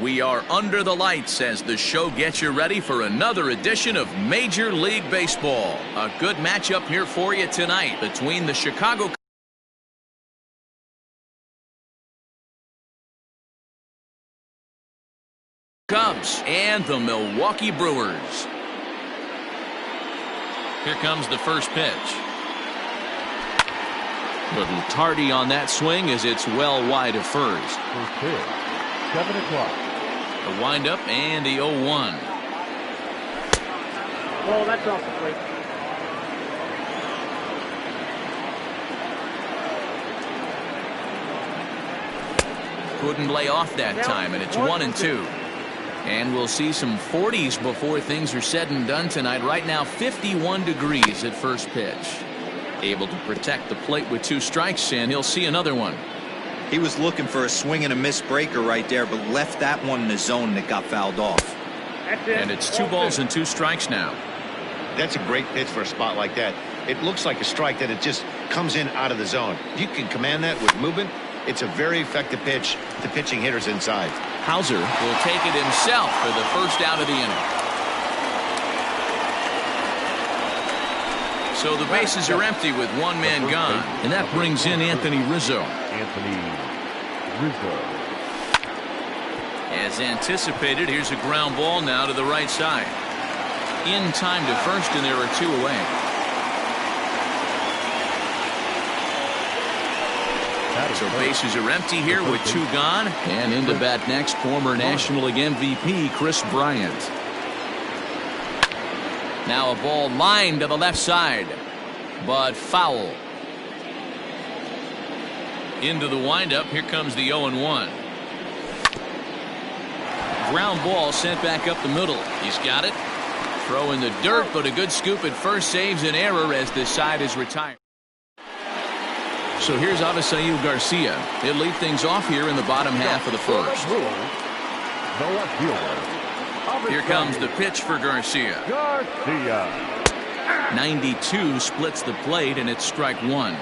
We are under the lights as the show gets you ready for another edition of Major League Baseball. A good matchup here for you tonight between the Chicago Cubs and the Milwaukee Brewers. Here comes the first pitch. Little tardy on that swing as it's well wide of first. First pitch, 7 o'clock. The windup and the 0-1. Well, that's off the plate. Couldn't lay off that time, and it's 1-2. And we'll see some 40s before things are said and done tonight. Right now, 51 degrees at first pitch. Able to protect the plate with 2 strikes, and he'll see another one. He was looking for a swing and a miss breaker right there, but left that one in the zone that got fouled off. And it's 2 balls and 2 strikes now. That's a great pitch for a spot like that. It looks like a strike that it just comes in out of the zone. If you can command that with movement, it's a very effective pitch to pitching hitters inside. Hauser will take it himself for the first out of the inning. So the bases are empty with 1 man gone, and that brings in Anthony Rizzo. As anticipated, here's a ground ball now to the right side. In time to first, and there are 2 away. So bases are empty here with 2 gone, and into bat next, former National League MVP Chris Bryant. Now a ball lined to the left side, but foul. Into the windup. Here comes the 0-1. Ground ball sent back up the middle. He's got it. Throw in the dirt, but a good scoop at first saves an error as this side is retired. So here's Avisail Garcia. He'll lead things off here in the bottom half of the first. Here comes the pitch for Garcia. 92 splits the plate, and it's strike 1.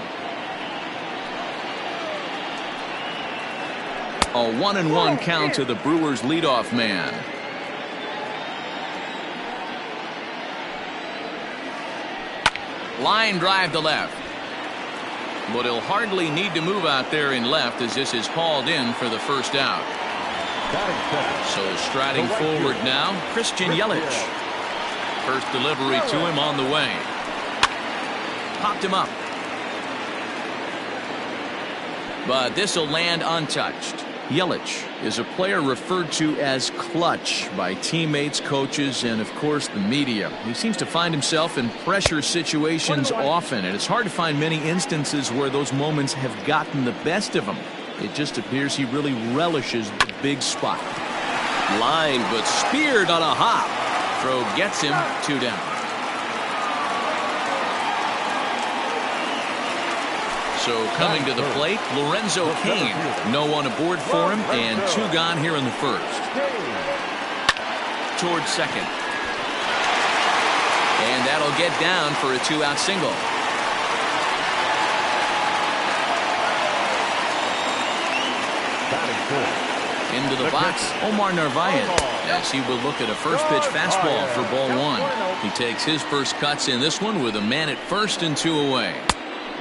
A 1-1 count to the Brewers leadoff man. Line drive to left. But he'll hardly need to move out there in left as this is hauled in for the first out. So striding forward now, Christian Yelich. First delivery to him on the way. Popped him up. But this will land untouched. Yelich is a player referred to as clutch by teammates, coaches, and of course the media. He seems to find himself in pressure situations often, and it's hard to find many instances where those moments have gotten the best of him. It just appears he really relishes the big spot. Line, but speared on a hop. Throw gets him 2 down. So coming to the plate, Lorenzo Cain. No one aboard for him, and 2 gone here in the first. Towards second. And that'll get down for a 2-out single. Into the box, Omar Narvaez, as he will look at a first pitch fastball for ball 1. He takes his first cuts in this one with a man at first and 2 away.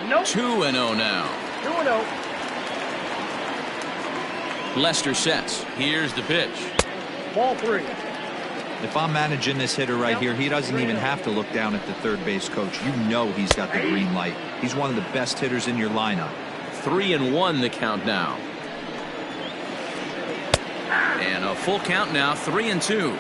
2-0 now. 2-0. Lester sets. Here's the pitch. Ball 3. If I'm managing this hitter right here, he doesn't even have to look down at the third base coach. You know he's got the green light. He's one of the best hitters in your lineup. 3-1 the count now. And a full count now, 3-2.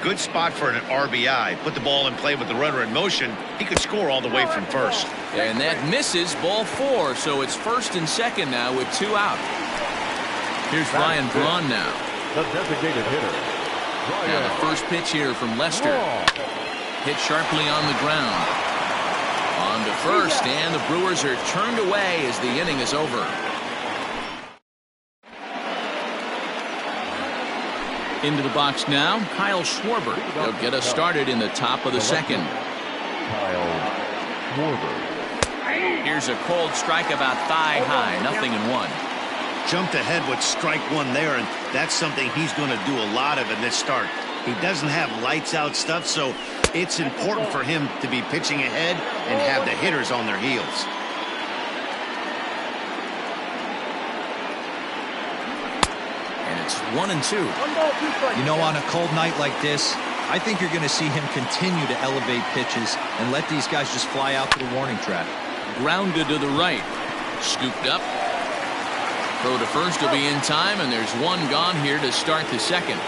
Good spot for an RBI. Put the ball in play with the runner in motion. He could score all the way from first. And that misses, ball 4. So it's first and second now with 2 out. Here's Ryan Braun now. The designated hitter. Now the first pitch here from Lester. Hit sharply on the ground. On to first, and the Brewers are turned away as the inning is over. Into the box now, Kyle Schwarber. He'll get us started in the top of the second. Kyle Schwarber. Here's a cold strike about thigh high, 0-1. jumped ahead with strike one there, and that's something he's going to do a lot of in this start. He doesn't have lights out stuff, so it's important for him to be pitching ahead and have the hitters on their heels. And it's 1-2. 1 ball, 2 strikes. You know, on a cold night like this, I think you're going to see him continue to elevate pitches and let these guys just fly out to the warning track. Grounded to the right. Scooped up. Throw to first will be in time, and there's one gone here to start the second.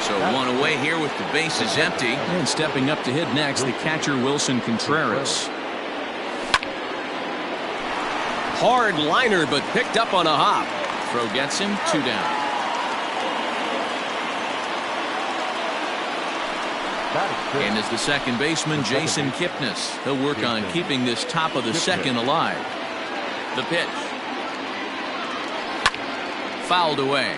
So one away here with the bases empty. And stepping up to hit next, the catcher Wilson Contreras. Hard liner, but picked up on a hop. Throw gets him, 2 down. And as the second baseman, Jason Kipnis. He'll work on keeping this top of the second alive. The pitch. Fouled away.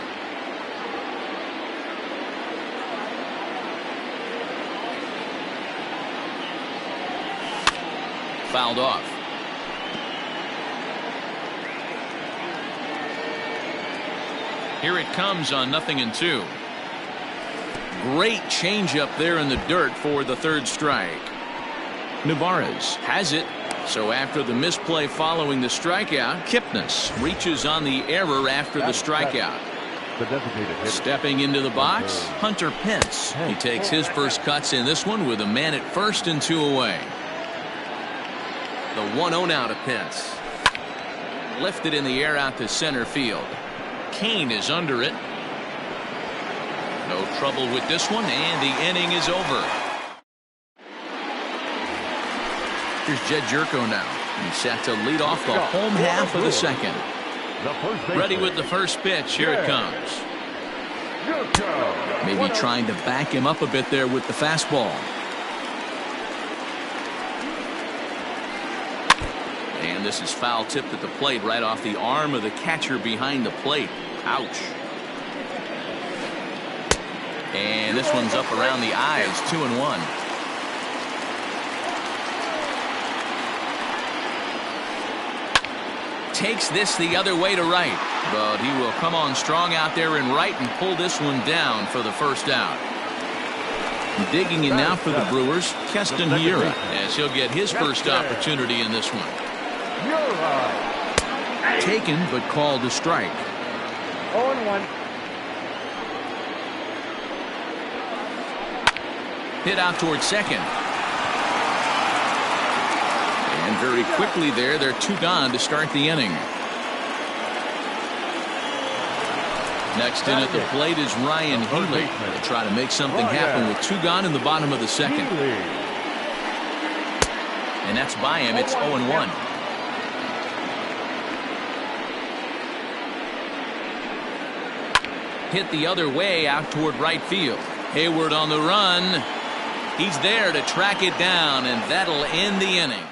Fouled off. Here it comes on 0-2. Great changeup there in the dirt for the third strike. Nevarez has it. So after the misplay following the strikeout, Kipnis reaches on the error after the strikeout. Stepping into the box, Hunter Pence. He takes his first cuts in this one with a man at first and 2 away. The 1-0 now to Pence. Lifted in the air out to center field. Kane is under it. No trouble with this one, and the inning is over. Here's Jed Jerko now. He's set to lead off the home half of the second. Ready with the first pitch. Here it comes. Maybe trying to back him up a bit there with the fastball. And this is foul tipped at the plate right off the arm of the catcher behind the plate. Ouch. And this one's up around the eyes. 2-1. Takes this the other way to right, but he will come on strong out there in right and pull this one down for the first out. Digging in now for the Brewers, Keston Hiura, as he'll get his first opportunity in this one. Taken but called a strike. 0-1. Hit out towards second. And very quickly there, they're 2 gone to start the inning. Next in at the plate is Ryan Healy. They'll try to make something happen with 2 gone in the bottom of the second. And that's by him. It's 0-1. Hit the other way out toward right field. Hayward on the run. He's there to track it down, and that'll end the inning.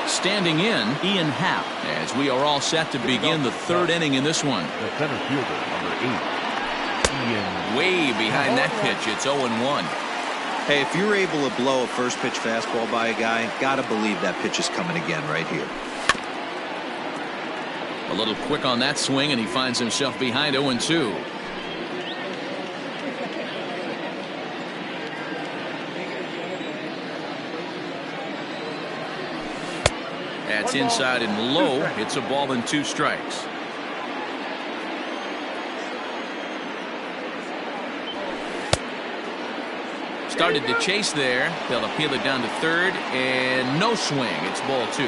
Standing in, Ian Happ, as we are all set to begin the third inning in this one. The center fielder, number 8, Ian. Way behind that pitch, it's 0-1. Hey, if you're able to blow a first pitch fastball by a guy, gotta believe that pitch is coming again right here. A little quick on that swing, and he finds himself behind 0-2. That's inside and low. It's a ball and 2 strikes. Started to chase there. They'll appeal it down to third, and no swing. It's ball 2.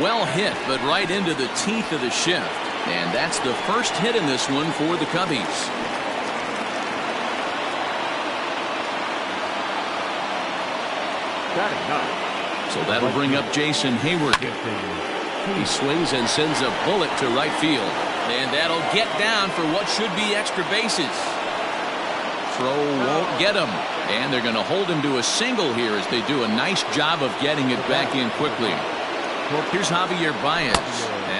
Well hit, but right into the teeth of the shift. And that's the first hit in this one for the Cubbies. So that'll bring up Jason Hayward. He swings and sends a bullet to right field. And that'll get down for what should be extra bases. Throw won't get him. And they're going to hold him to a single here as they do a nice job of getting it back in quickly. Here's Javier Baez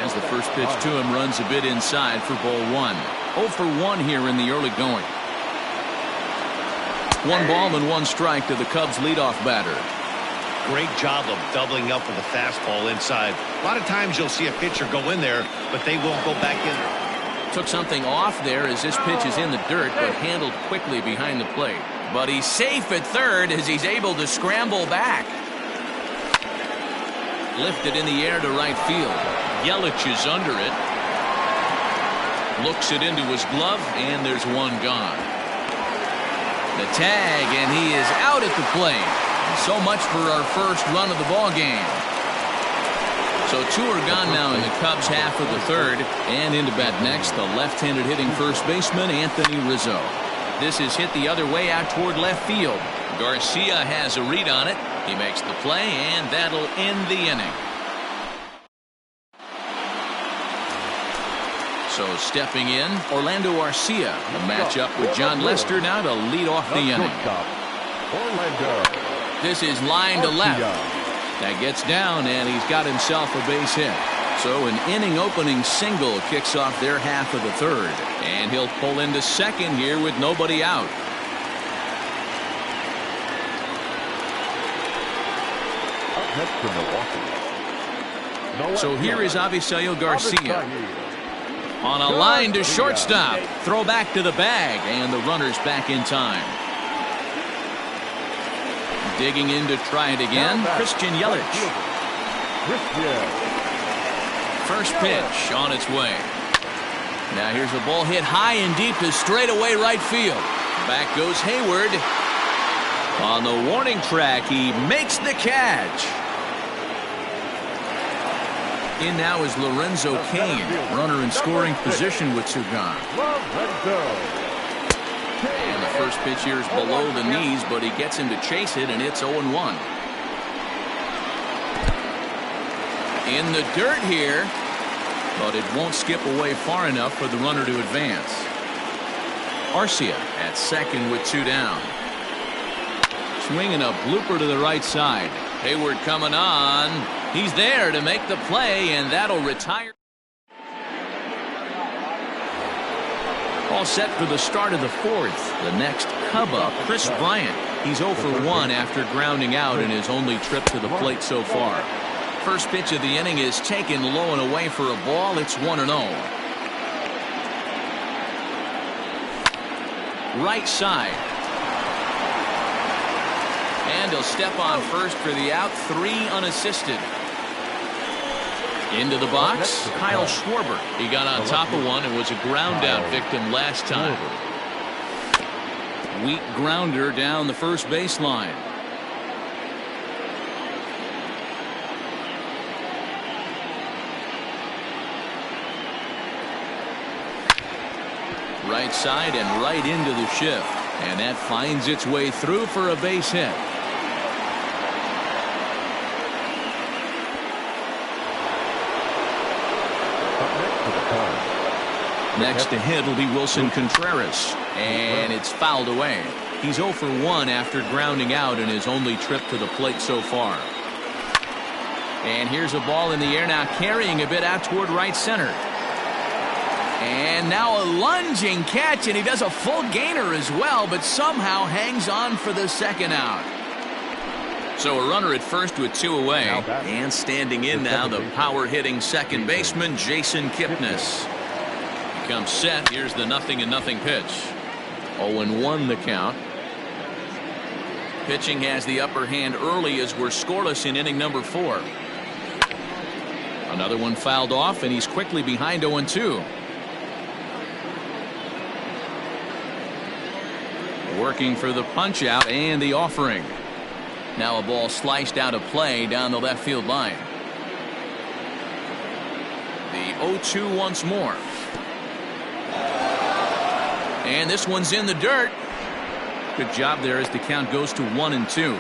as the first pitch to him runs a bit inside for ball 1. 0 for 1 here in the early going. 1 ball and 1 strike to the Cubs leadoff batter. Great job of doubling up with a fastball inside. A lot of times you'll see a pitcher go in there, but they won't go back in there. Took something off there as this pitch is in the dirt, but handled quickly behind the plate. But he's safe at third as he's able to scramble back. Lifted in the air to right field. Yelich is under it. Looks it into his glove, and there's 1 gone. The tag, and he is out at the plate. So much for our first run of the ball game. So 2 are gone now in the Cubs half of the third. And into bat next, the left-handed hitting first baseman, Anthony Rizzo. This is hit the other way out toward left field. Garcia has a read on it. He makes the play, and that'll end the inning. So stepping in, Orlando Arcia. A matchup with John Lester now to lead off the inning. This is line to left. That gets down, and he's got himself a base hit. So an inning-opening single kicks off their half of the third. And he'll pull into second here with nobody out. So here is Avisail Garcia. On a line to shortstop. Throw back to the bag, and the runner's back in time. Digging in to try it again, Christian Yelich. First pitch on its way. Now here's a ball hit high and deep to straightaway right field. Back goes Hayward. On the warning track, he makes the catch. In now is Lorenzo Cain, runner in scoring position with 2 gone. And the first pitch here is below the knees, but he gets him to chase it, and it's 0-1. In the dirt here, but it won't skip away far enough for the runner to advance. Arcia at second with 2 down. Swinging a blooper to the right side. Hayward coming on. He's there to make the play, and that'll retire. All set for the start of the 4th. The next Cub up, Chris Bryant. He's 0 for 1 after grounding out in his only trip to the plate so far. First pitch of the inning is taken low and away for a ball. It's 1-0. Right side. And he'll step on first for the out. 3 unassisted. Into the box, Kyle Schwarber. He got on top of one and was a ground out victim last time. Weak grounder down the first baseline. Right side and right into the shift. And that finds its way through for a base hit. Next to hit will be Wilson Contreras, and it's fouled away. He's 0 for 1 after grounding out in his only trip to the plate so far. And here's a ball in the air now, carrying a bit out toward right center. And now a lunging catch, and he does a full gainer as well, but somehow hangs on for the second out. So a runner at first with 2 away, and standing in now the power-hitting second baseman, Jason Kipnis. Comes set. Here's the 0-0 pitch. 0-1 the count. Pitching has the upper hand early as we're scoreless in inning number 4. Another one fouled off, and he's quickly behind 0-2. Working for the punch out and the offering. Now a ball sliced out of play down the left field line. The 0-2 once more. And this one's in the dirt. Good job there as the count goes to 1-2.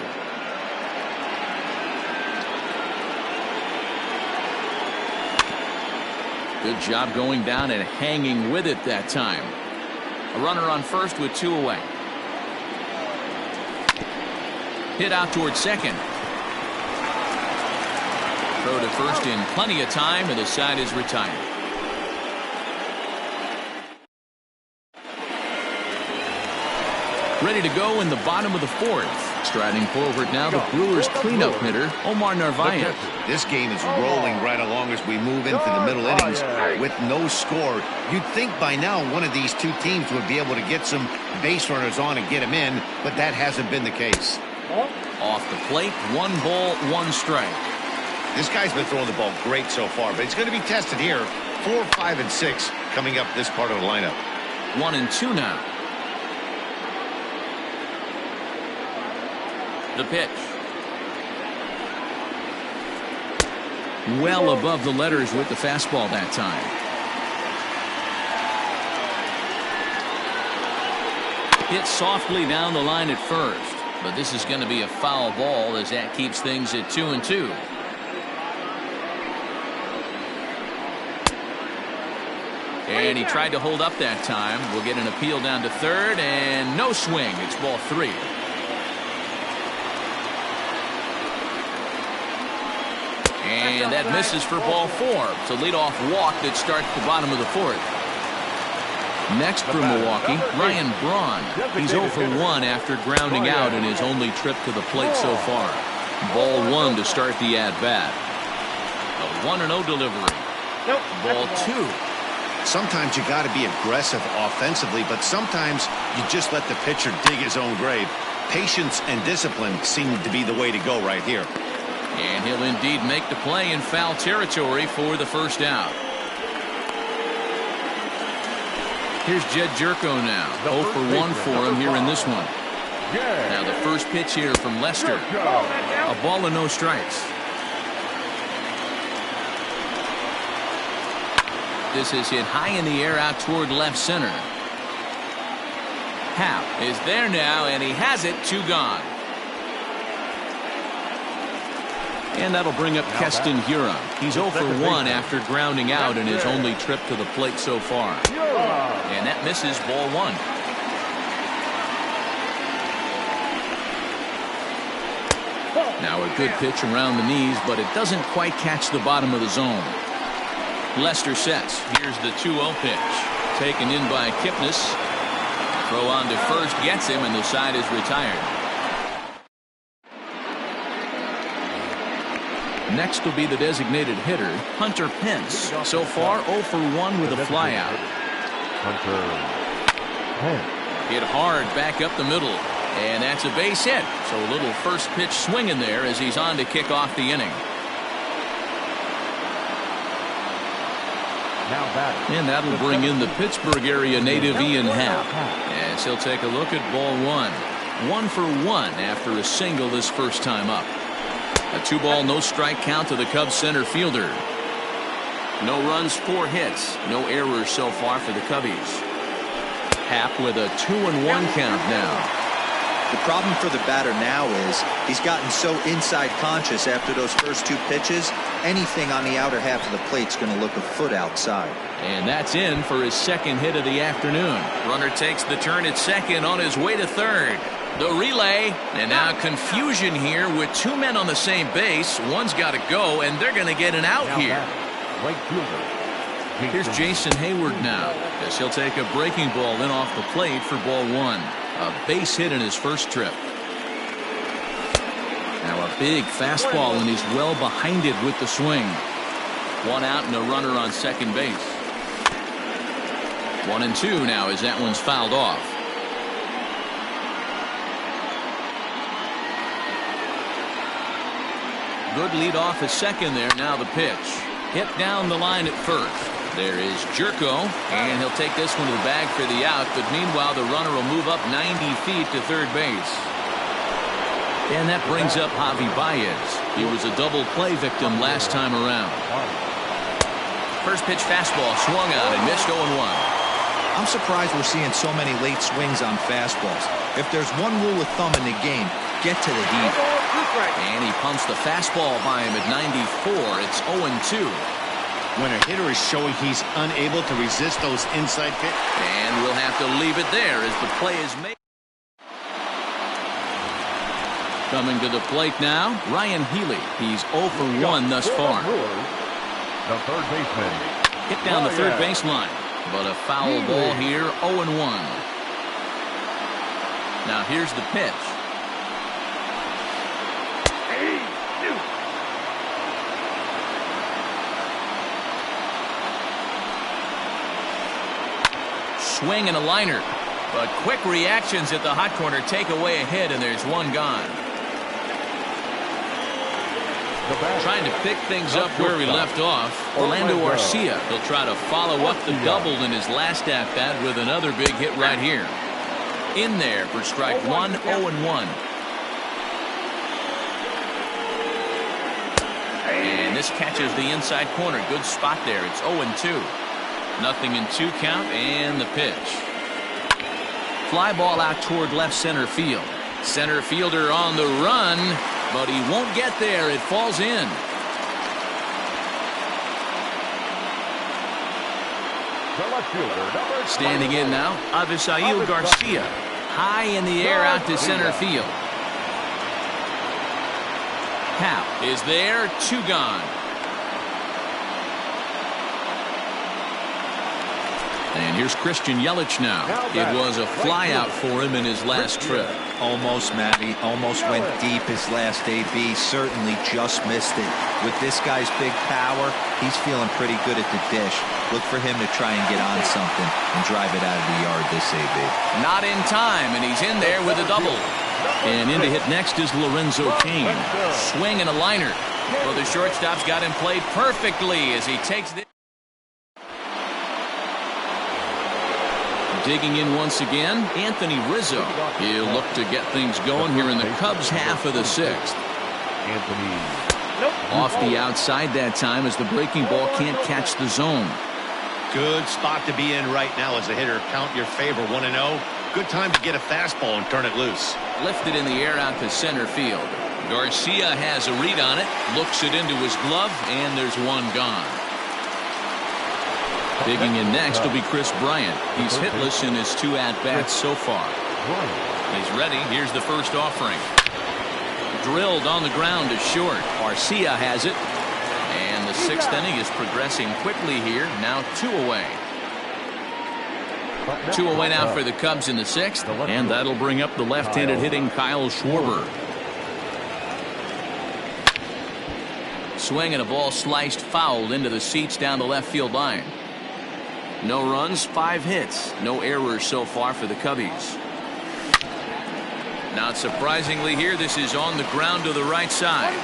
Good job going down and hanging with it that time. A runner on first with 2 away. Hit out towards second. Throw to first in plenty of time, and the side is retired. Ready to go in the bottom of the fourth. Striding forward now, the Brewers cleanup hitter, Omar Narvaez. This game is rolling right along as we move into the middle innings with no score. You'd think by now one of these two teams would be able to get some base runners on and get them in, but that hasn't been the case. Off the plate, 1 ball, 1 strike. This guy's been throwing the ball great so far, but it's going to be tested here. 4, 5, and 6 coming up this part of the lineup. 1-2 now. The pitch. Well above the letters with the fastball that time. Hit softly down the line at first, but this is going to be a foul ball as that keeps things at 2-2. And he tried to hold up that time. We'll get an appeal down to third, and no swing. It's ball 3. And that misses for ball 4. It's a leadoff walk that starts the bottom of the fourth. Next for Milwaukee, Ryan Braun. He's 0 for 1 after grounding out in his only trip to the plate so far. Ball 1 to start the at-bat. A 1-0 delivery. Ball 2. Sometimes you got to be aggressive offensively, but sometimes you just let the pitcher dig his own grave. Patience and discipline seem to be the way to go right here. And he'll indeed make the play in foul territory for the first out. Here's Jed Jerko now. 0 for 1 for him here in this one. Now the first pitch here from Lester. A ball and no strikes. This is hit high in the air out toward left center. Happ is there now, and he has it. 2 gone. And that'll bring up Keston Hiura. He's 0 for 1 after grounding out in his only trip to the plate so far. And that misses ball 1. Now a good pitch around the knees, but it doesn't quite catch the bottom of the zone. Lester sets. Here's the 2-0 pitch. Taken in by Kipnis. Throw on to first gets him, and the side is retired. Next will be the designated hitter, Hunter Pence. So far, 0 for 1 with a flyout. Hit hard back up the middle. And that's a base hit. So a little first pitch swing in there as he's on to kick off the inning. And that'll bring in the Pittsburgh area native Ian Happ. As he'll take a look at ball 1. 1 for 1 after a single this first time up. A 2-ball, no strike count to the Cubs center fielder. No runs, 4 hits. No errors so far for the Cubbies. Happ with a 2-1 count now. The problem for the batter now is he's gotten so inside conscious after those first 2 pitches. Anything on the outer half of the plate's going to look a foot outside. And that's in for his second hit of the afternoon. Runner takes the turn at second on his way to third. The relay, and now confusion here with 2 men on the same base. One's got to go, and they're going to get an out here. Here's Jason Hayward now, as he'll take a breaking ball in off the plate for ball 1. A base hit in his first trip. Now a big fastball, and he's well behind it with the swing. 1 out and a runner on second base. 1-2 now as that one's fouled off. Good lead off at second there. Now the pitch. Hit down the line at first. There is Jerko, and he'll take this one to the bag for the out, but meanwhile the runner will move up 90 feet to third base. And that brings up Javi Baez. He was a double play victim last time around. First pitch fastball swung on and missed 0-1. I'm surprised we're seeing so many late swings on fastballs. If there's one rule of thumb in the game, get to the heat. And he pumps the fastball by him at 94. It's 0-2. When a hitter is showing he's unable to resist those inside pitches. And we'll have to leave it there as the play is made. Coming to the plate now, Ryan Healy. He's 0 for 1 thus far. The third baseman. Hit down the third baseline, but a foul ball here, 0-1. Now here's the pitch. Swing and a liner. But quick reactions at the hot corner take away a hit, and there's one gone. Trying to pick things up where he left off. Orlando Arcia. He'll try to follow up the double in his last at-bat with another big hit right here. In there for strike one, 0-1. And this catches the inside corner. Good spot there. It's 0-2. Nothing in 2 count, and the pitch. Fly ball out toward left center field. Center fielder on the run, but he won't get there. It falls in. Standing in now, Avisail Garcia. High in the air out to center field. Hap is there, 2 gone. And here's Christian Yelich now. It was a fly out for him in his last trip. Almost, Matty. Almost went deep his last AB. Certainly just missed it. With this guy's big power, he's feeling pretty good at the dish. Look for him to try and get on something and drive it out of the yard this AB. Not in time, and he's in there with a double. And in to hit next is Lorenzo Cain. Swing and a liner. Well, the shortstop's got him played perfectly as he takes this. Digging in once again, Anthony Rizzo. He'll look to get things going here in the Cubs' half of the 6th. Off the outside that time as the breaking ball can't catch the zone. Good spot to be in right now as a hitter. Count your favor, 1-0. Good time to get a fastball and turn it loose. Lifted in the air out to center field. Garcia has a read on it, looks it into his glove, and there's one gone. Digging in next will be Chris Bryant. He's hitless in his 2 at-bats so far. He's ready. Here's the first offering. Drilled on the ground to short. Arcia has it. And the 6th inning is progressing quickly here. Now 2 away. 2 away now for the Cubs in the 6th. And that'll bring up the left-handed hitting Kyle Schwarber. Swing and a ball sliced foul into the seats down the left field line. No runs, 5 hits. No errors so far for the Cubbies. Not surprisingly here, this is on the ground to the right side.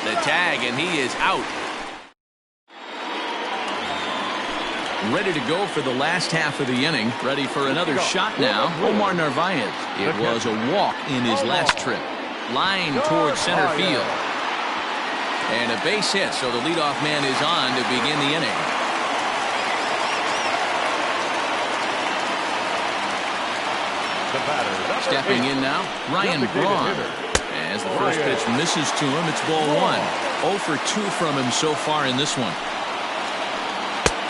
The tag, and he is out. Ready to go for the last half of the inning. Ready for another shot now. Omar Narvaez. It was a walk in his last trip. Line towards center field. And a base hit, so the leadoff man is on to begin the inning. Stepping in now, Ryan Braun. As the first pitch misses to him, it's ball 1. 0 for 2 from him so far in this one.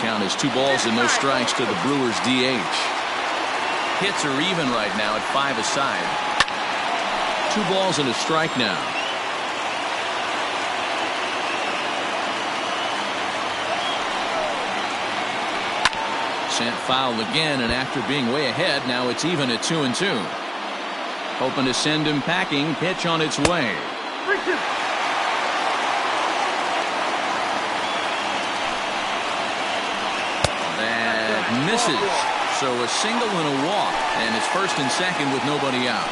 Count is 2 balls and no strikes to the Brewers DH. Hits are even right now at 5 aside. 2 balls and a strike now. Sent foul again, and after being way ahead, now it's even at 2-2. Hoping to send him packing. Pitch on its way. That misses. So a single and a walk, and it's 1st and 2nd with nobody out.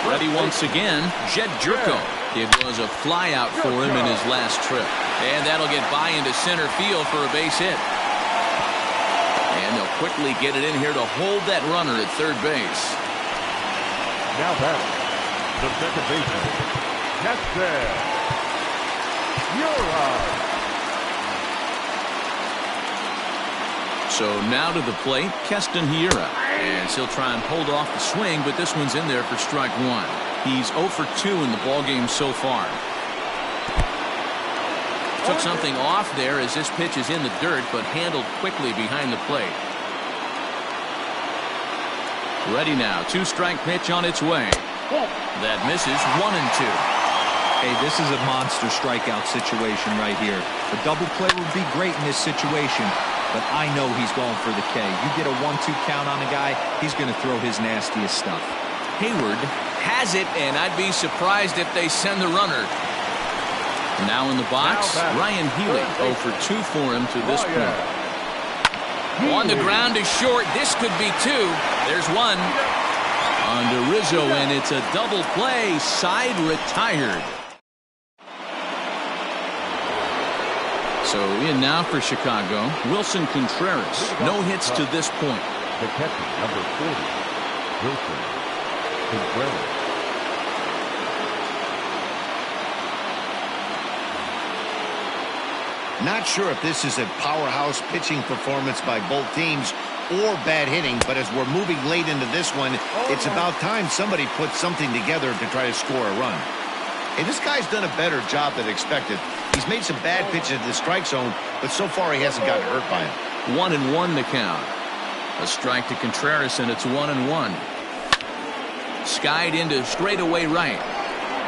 Ready once again, Jed Jerko. It was a fly out for him in his last trip, and that'll get by into center field for a base hit. And they'll quickly get it in here to hold that runner at third base. Now batting, the second baseman, Keston Hiura. So now to the plate, Keston Hiura. And he'll try and hold off the swing, but this one's in there for strike 1. He's 0 for 2 in the ballgame so far. Took something off there as this pitch is in the dirt, but handled quickly behind the plate. Ready now. 2-strike pitch on its way. That misses. 1-2. Hey, this is a monster strikeout situation right here. A double play would be great in this situation, but I know he's going for the K. You get a 1-2 count on a guy, he's going to throw his nastiest stuff. Hayward has it, and I'd be surprised if they send the runner. Now in the box, Ryan Healy 0 for 2 for him to this point. On the ground is short. This could be 2. There's 1. On to Rizzo, and it's a double play. Side retired. So in now for Chicago, Wilson Contreras. No hits to this point. The catcher, number 40, Wilson Contreras. Not sure if this is a powerhouse pitching performance by both teams or bad hitting, but as we're moving late into this one, it's about time somebody puts something together to try to score a run. And this guy's done a better job than expected. He's made some bad pitches in the strike zone, but so far he hasn't gotten hurt by it. 1-1 to count. A strike to Contreras, and it's 1-1. Skied into straightaway right.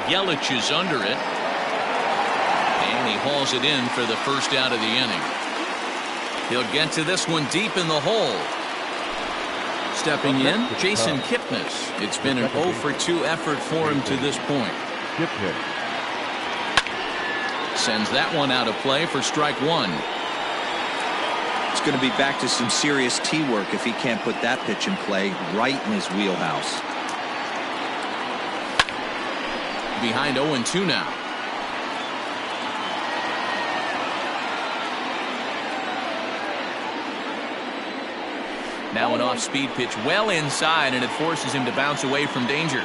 Yelich is under it. And he hauls it in for the first out of the inning. He'll get to this one deep in the hole. Stepping in, Jason Kipnis. It's been an 0 for 2 effort for him to this point. Sends that one out of play for strike 1. It's going to be back to some serious tee work if he can't put that pitch in play right in his wheelhouse. Behind 0-2 now. Now an off-speed pitch well inside, and it forces him to bounce away from danger.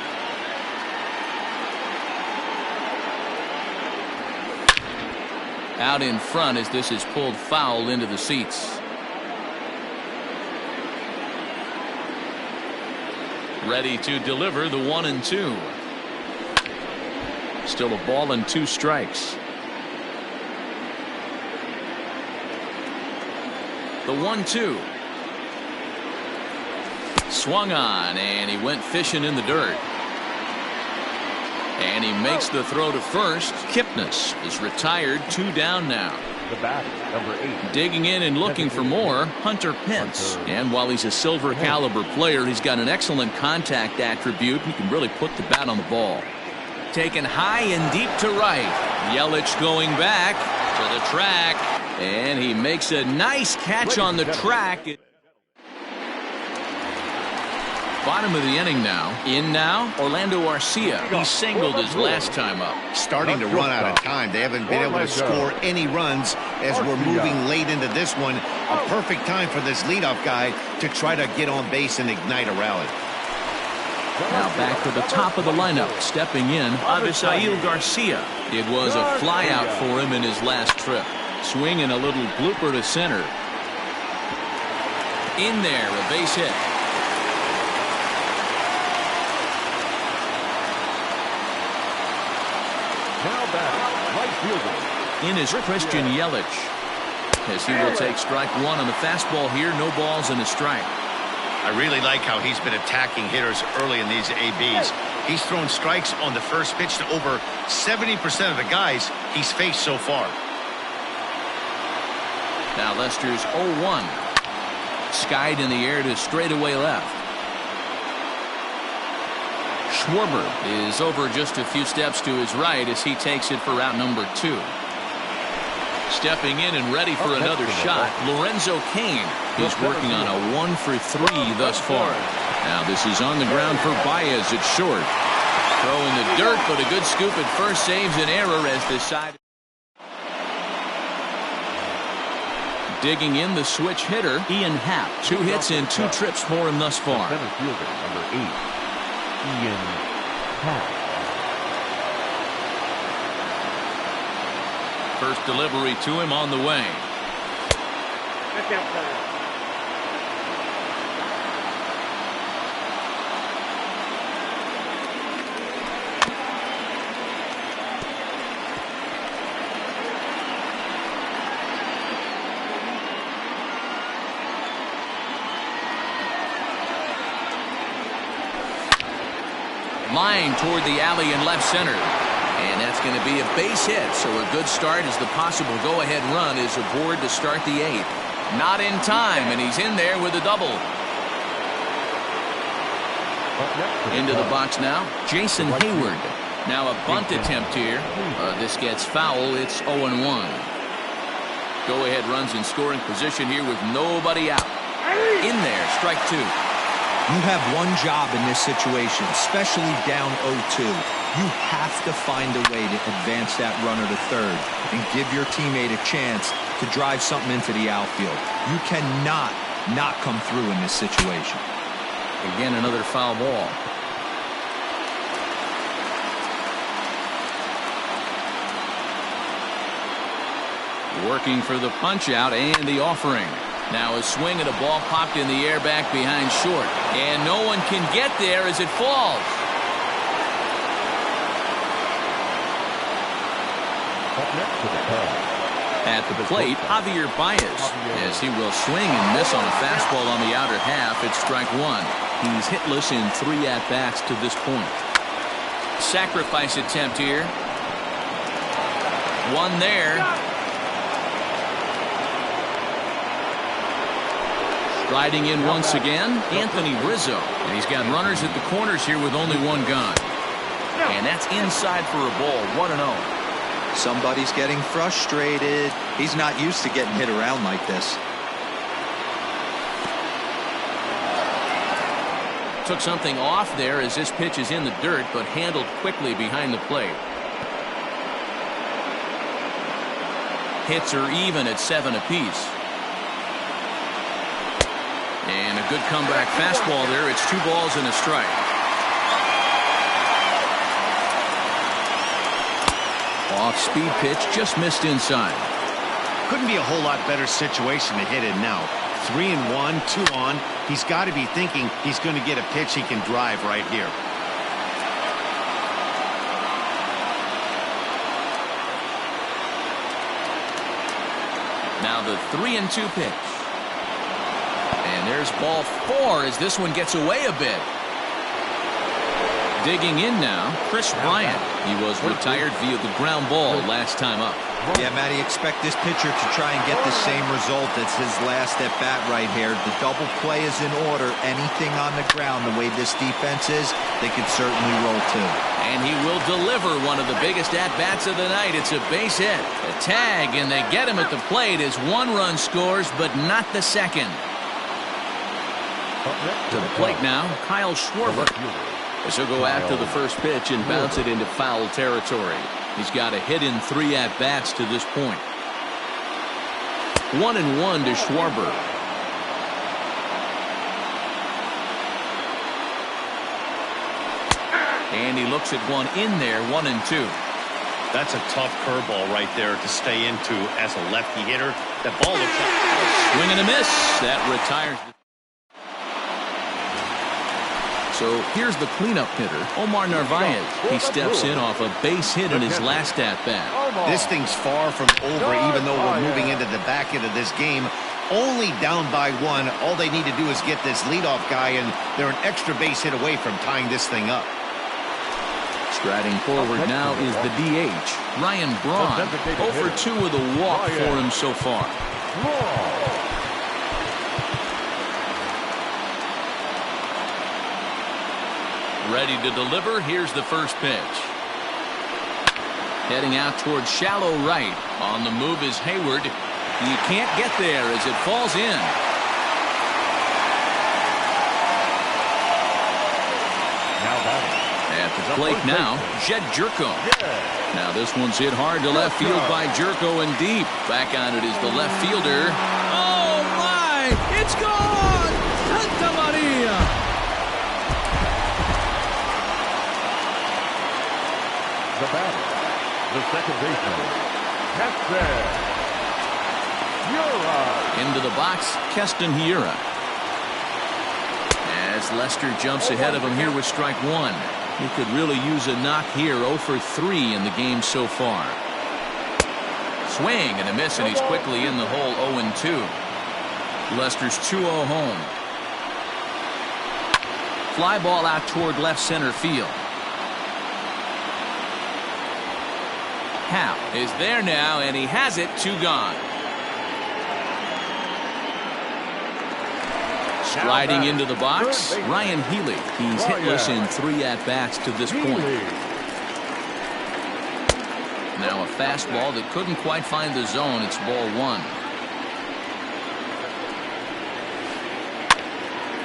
Out in front as this is pulled foul into the seats. Ready to deliver the 1-2. Still a ball and 2 strikes. The 1-2. Swung on, and he went fishing in the dirt. And he makes the throw to first. Kipnis is retired, 2 down now. The batter, number 8. Digging in and looking for more, Hunter Pence. And while he's a silver caliber player, he's got an excellent contact attribute. He can really put the bat on the ball. Taken high and deep to right. Yelich going back to the track. And he makes a nice catch on the track. Bottom of the inning now. In now, Orlando Arcia. He singled his last time up. Starting to run out of time. They haven't been able to score any runs as we're moving late into this one. A perfect time for this leadoff guy to try to get on base and ignite a rally. Now back to the top of the lineup. Stepping in, Avisail Garcia. It was a flyout for him in his last trip. Swinging a little blooper to center. In there, a base hit. Now back, right fielder. In is Christian Yelich, as he will take strike 1 on the fastball here. No balls and a strike. I really like how he's been attacking hitters early in these ABs. He's thrown strikes on the first pitch to over 70% of the guys he's faced so far. Now Lester's 0-1. Skied in the air to straightaway left. Schwarber is over just a few steps to his right as he takes it for route number 2. Stepping in and ready for another shot, Lorenzo Cain, who's working on a 1 for 3 thus far. Now this is on the ground for Baez at short. Throw in the dirt, but a good scoop at first saves an error as this side. Digging in the switch hitter, Ian Happ. 2 hits and 2 trips for him thus far. Center fielder, number 8, Ian Happ. First delivery to him on the way. That's outside. Line toward the alley in left center. And that's going to be a base hit, so a good start as the possible go-ahead run is aboard to start the 8th. Not in time, and he's in there with a double. Into the box now, Jason Hayward. Now a bunt attempt here. This gets foul. It's 0-1. Go-ahead runs in scoring position here with nobody out. In there, strike two. You have one job in this situation, especially down 0-2. You have to find a way to advance that runner to third and give your teammate a chance to drive something into the outfield. You cannot not come through in this situation. Again, another foul ball. Working for the punch out and the offering. Now a swing and a ball popped in the air back behind short. And no one can get there as it falls. At the plate, Javier Baez, as he will swing and miss on a fastball on the outer half. It's strike one. He's hitless in 3 at-bats to this point. Sacrifice attempt here. One there. Riding in once again, Anthony Rizzo. And he's got runners at the corners here with only one gone. And that's inside for a ball. 1-0. Somebody's getting frustrated. He's not used to getting hit around like this. Took something off there as this pitch is in the dirt, but handled quickly behind the plate. Hits are even at 7 apiece. And a good comeback fastball there. It's 2 balls and a strike. Off-speed pitch just missed inside. Couldn't be a whole lot better situation to hit it now. 3-1, 2 on. He's got to be thinking he's going to get a pitch he can drive right here. Now the 3-2 pitch. And there's ball 4 as this one gets away a bit. Digging in now, Chris Bryant. He was retired via the ground ball last time up. Yeah, Matty, expect this pitcher to try and get the same result as his last at-bat right here. The double play is in order. Anything on the ground, the way this defense is, they could certainly roll too. And he will deliver one of the biggest at-bats of the night. It's a base hit. A tag, and they get him at the plate as 1 run scores, but not the second. To the plate now, Kyle Schwarber. As he'll go after the first pitch and bounce it into foul territory. He's got a hit in 3 at-bats to this point. 1-1 to Schwarber. And he looks at one in there, 1-2. That's a tough curveball right there to stay into as a lefty hitter. That ball looks like swing and a miss. That retires. So here's the cleanup hitter, Omar Narvaez. He steps in off a base hit in his last at-bat. This thing's far from over, even though we're moving into the back end of this game. Only down by 1. All they need to do is get this leadoff guy, and they're an extra base hit away from tying this thing up. Striding forward now is the DH, Ryan Braun. 0 for 2 with a walk for him so far. Ready to deliver. Here's the first pitch. Heading out towards shallow right. On the move is Hayward. You can't get there as it falls in. At the plate now, Jed Jerko. Now this one's hit hard to left field by Jerko and deep. Back on it is the left fielder. Oh my! It's gone! Santa Maria! the batter, the second baseman, Keston Hiura. Into the box, Keston Hiura. As Lester jumps ahead of him here with strike one. He could really use a knock here. 0 for 3 in the game so far. Swing and a miss, and he's quickly in the hole. 0-2. Lester's 2-0 home. Fly ball out toward left center field. Hal is there now, and he has it. 2 gone. Sliding into the box, Ryan Healy. He's hitless in 3 at-bats to this point. Now a fastball that couldn't quite find the zone. It's ball 1.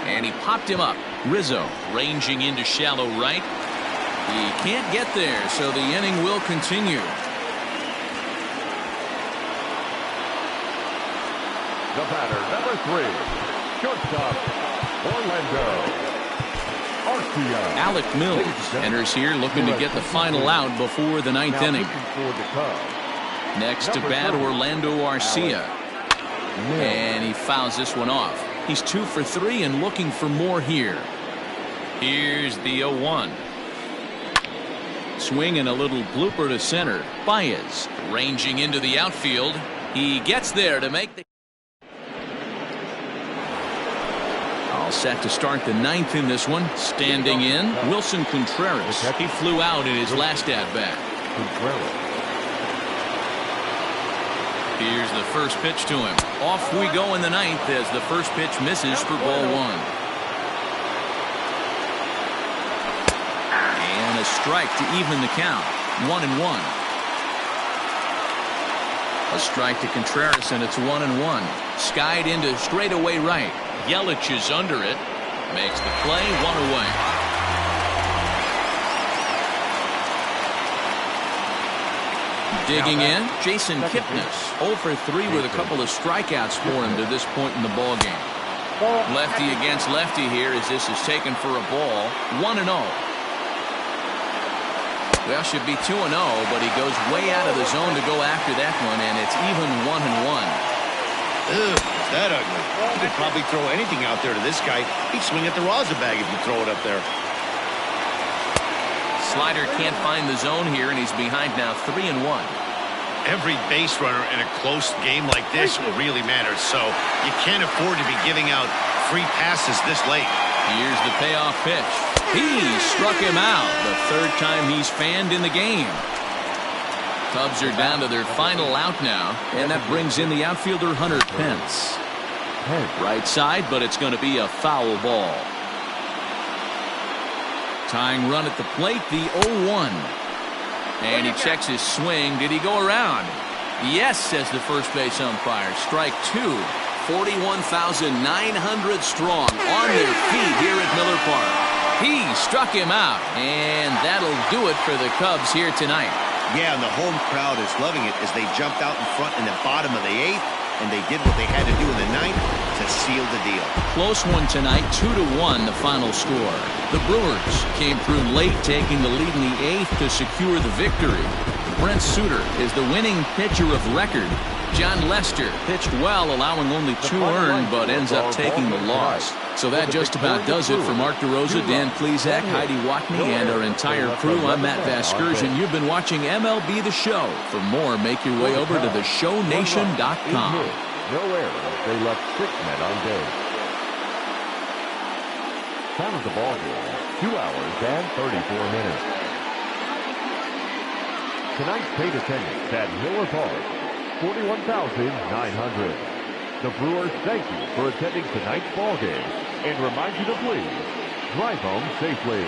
And he popped him up. Rizzo ranging into shallow right. He can't get there, so the inning will continue. The batter, number 3, shortstop, Orlando Arcia. Alec Mills enters here looking to get the final out before the 9th inning. Next to bat, Orlando Arcia. And he fouls this one off. He's 2 for 3 and looking for more here. Here's the 0-1. Swing and a little blooper to center. Baez ranging into the outfield. He gets there to make the... All set to start the 9th in this one. Standing in, Wilson Contreras. He flew out in his last at-bat. Here's the first pitch to him. Off we go in the 9th as the first pitch misses for ball 1. And a strike to even the count. 1-1. A strike to Contreras, and it's 1-1. Skied into straightaway right. Yelich is under it. Makes the play, 1 away. Digging in, Jason Kipnis. 0 for 3 with a couple of strikeouts for him to this point in the ballgame. Lefty against lefty here as this is taken for a ball. 1-0. Well, should be 2-0, but he goes way out of the zone to go after that one, and it's even 1-1. Ugh, is that ugly? You could probably throw anything out there to this guy. He'd swing at the rosin bag if you throw it up there. Slider can't find the zone here, and he's behind now 3-1. Every base runner in a close game like this really matters, so you can't afford to be giving out free passes this late. Here's the payoff pitch. He struck him out. The 3rd time he's fanned in the game. Cubs are down to their final out now, and that brings in the outfielder Hunter Pence. Right side, but it's going to be a foul ball. Tying run at the plate, the 0-1. And he checks his swing. Did he go around? Yes, says the first base umpire. Strike 2. 41,900 strong on their feet here at Miller Park. He struck him out, and that'll do it for the Cubs here tonight. Yeah, and the home crowd is loving it as they jumped out in front in the bottom of the 8th, and they did what they had to do in the 9th to seal the deal. Close one tonight, 2-1 the final score. The Brewers came through late, taking the lead in the 8th to secure the victory. Brent Suter is the winning pitcher of record. John Lester pitched well, allowing only 2 earned, but ends up taking the loss. So that just about does it for Mark DeRosa, Dan Plesac, Heidi Watney, and our entire crew. I'm Matt Vasgersian. You've been watching MLB The Show. For more, make your way over to theshownation.com. No errors. They left 6 men on base. Time of the ball game, 2 hours and 34 minutes. Tonight's paid attendance at Miller Park, 41,900. The Brewers thank you for attending tonight's ball game and remind you to please drive home safely.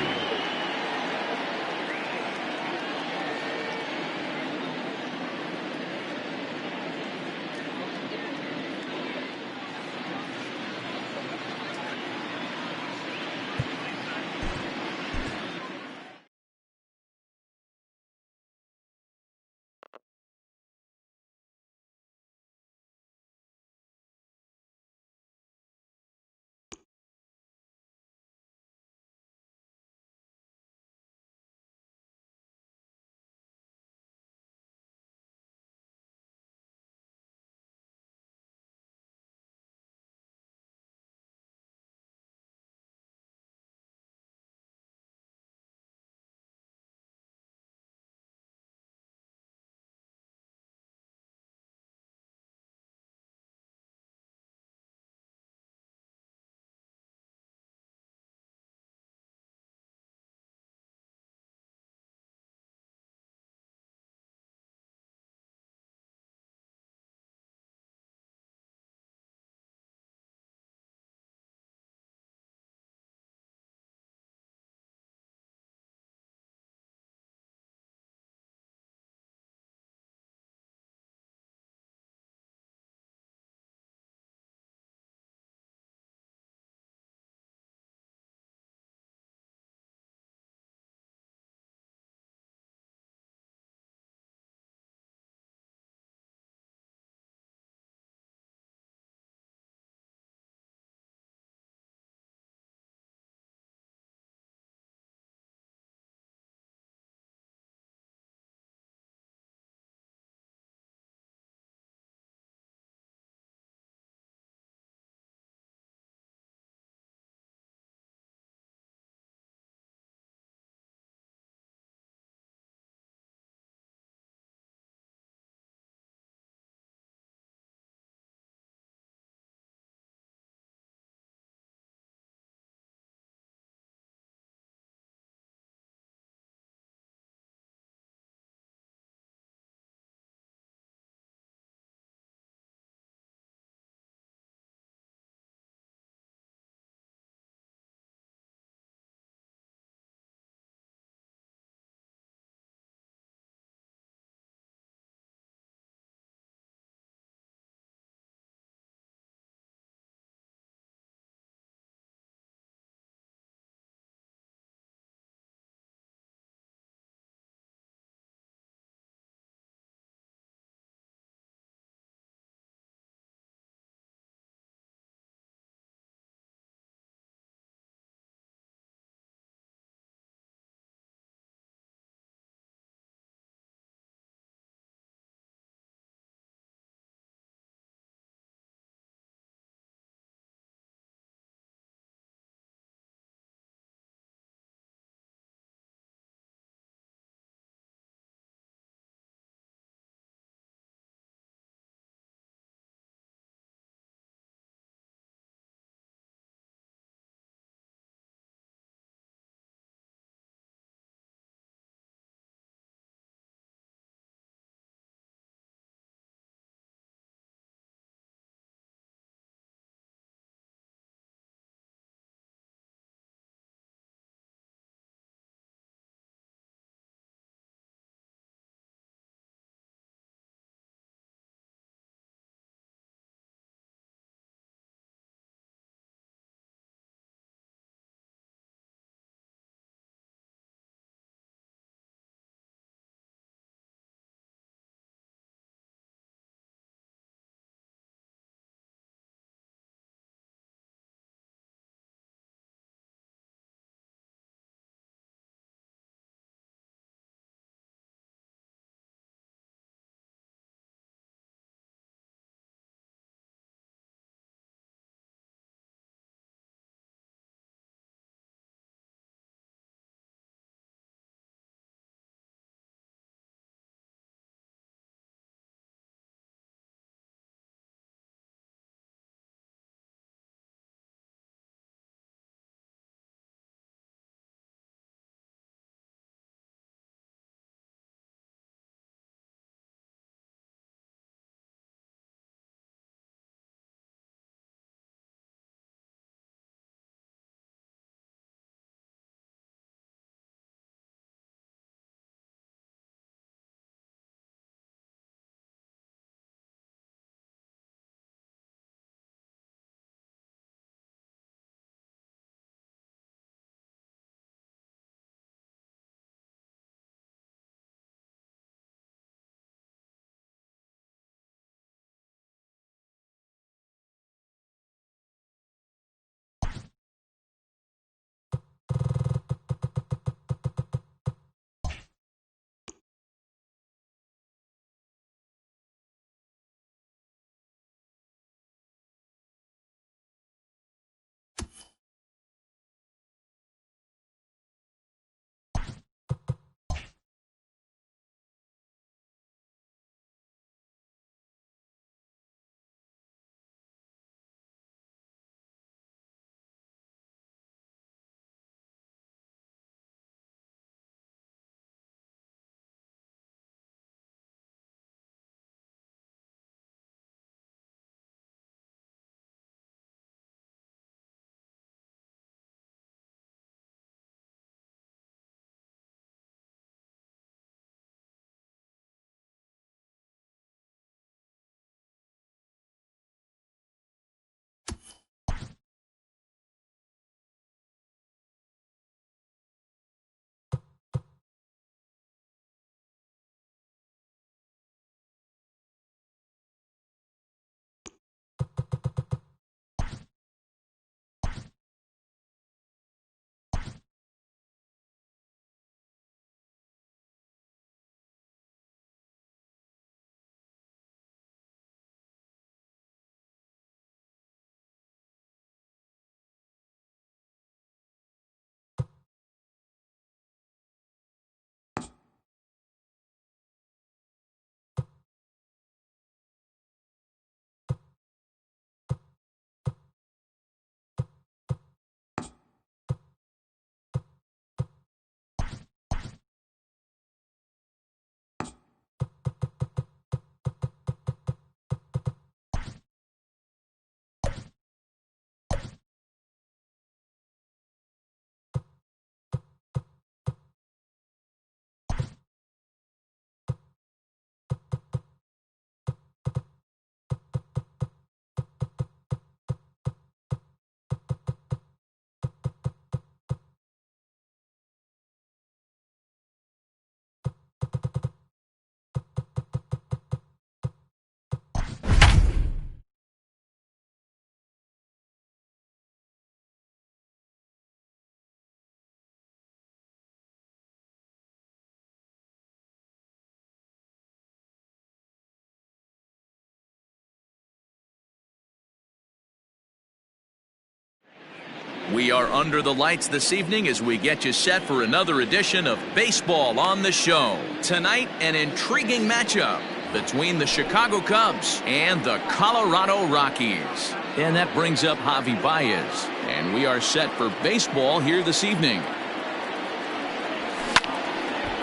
We are under the lights this evening as we get you set for another edition of Baseball on the Show. Tonight, an intriguing matchup between the Chicago Cubs and the Colorado Rockies. And that brings up Javi Baez. And we are set for baseball here this evening.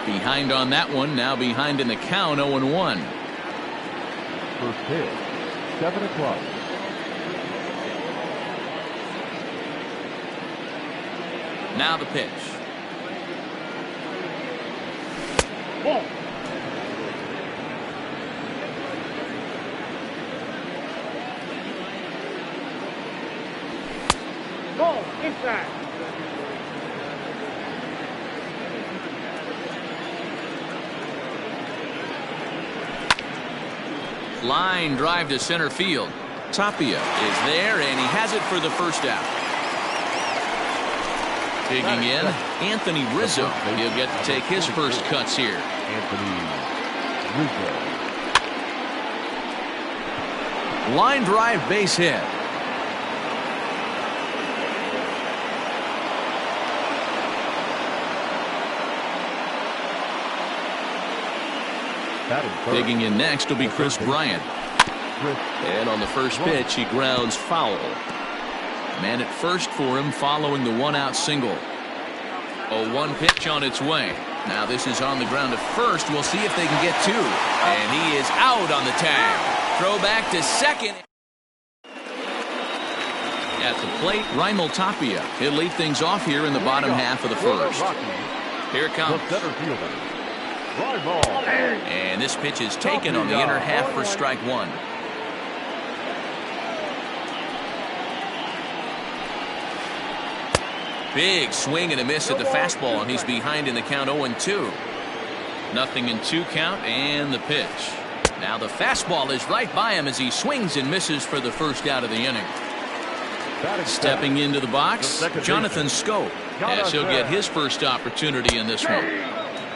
Behind on that one, now behind in the count, 0-1. First pitch, 7 o'clock. Now the pitch. Ball. Ball inside. Line drive to center field. Tapia is there, and he has it for the first out. Digging in, Anthony Rizzo. He'll get to take his first cuts here. Anthony Rizzo. Line drive base hit. Digging in next will be Chris Bryant. And on the first pitch, he grounds foul. Man at first for him following the one-out single. 0-1 pitch on its way. Now this is on the ground to first. We'll see if they can get two. And he is out on the tag. Throw back to second. At the plate, Raimel Tapia. He'll lead things off here in the bottom half of the first. Here it comes. And this pitch is taken on the inner half for strike one. Big swing and a miss at the fastball, and he's behind in the count 0-2. Nothing in 2 count, and the pitch. Now the fastball is right by him as he swings and misses for the first out of the inning. Stepping into the box, Jonathan Schoop, as he'll get his first opportunity in this one.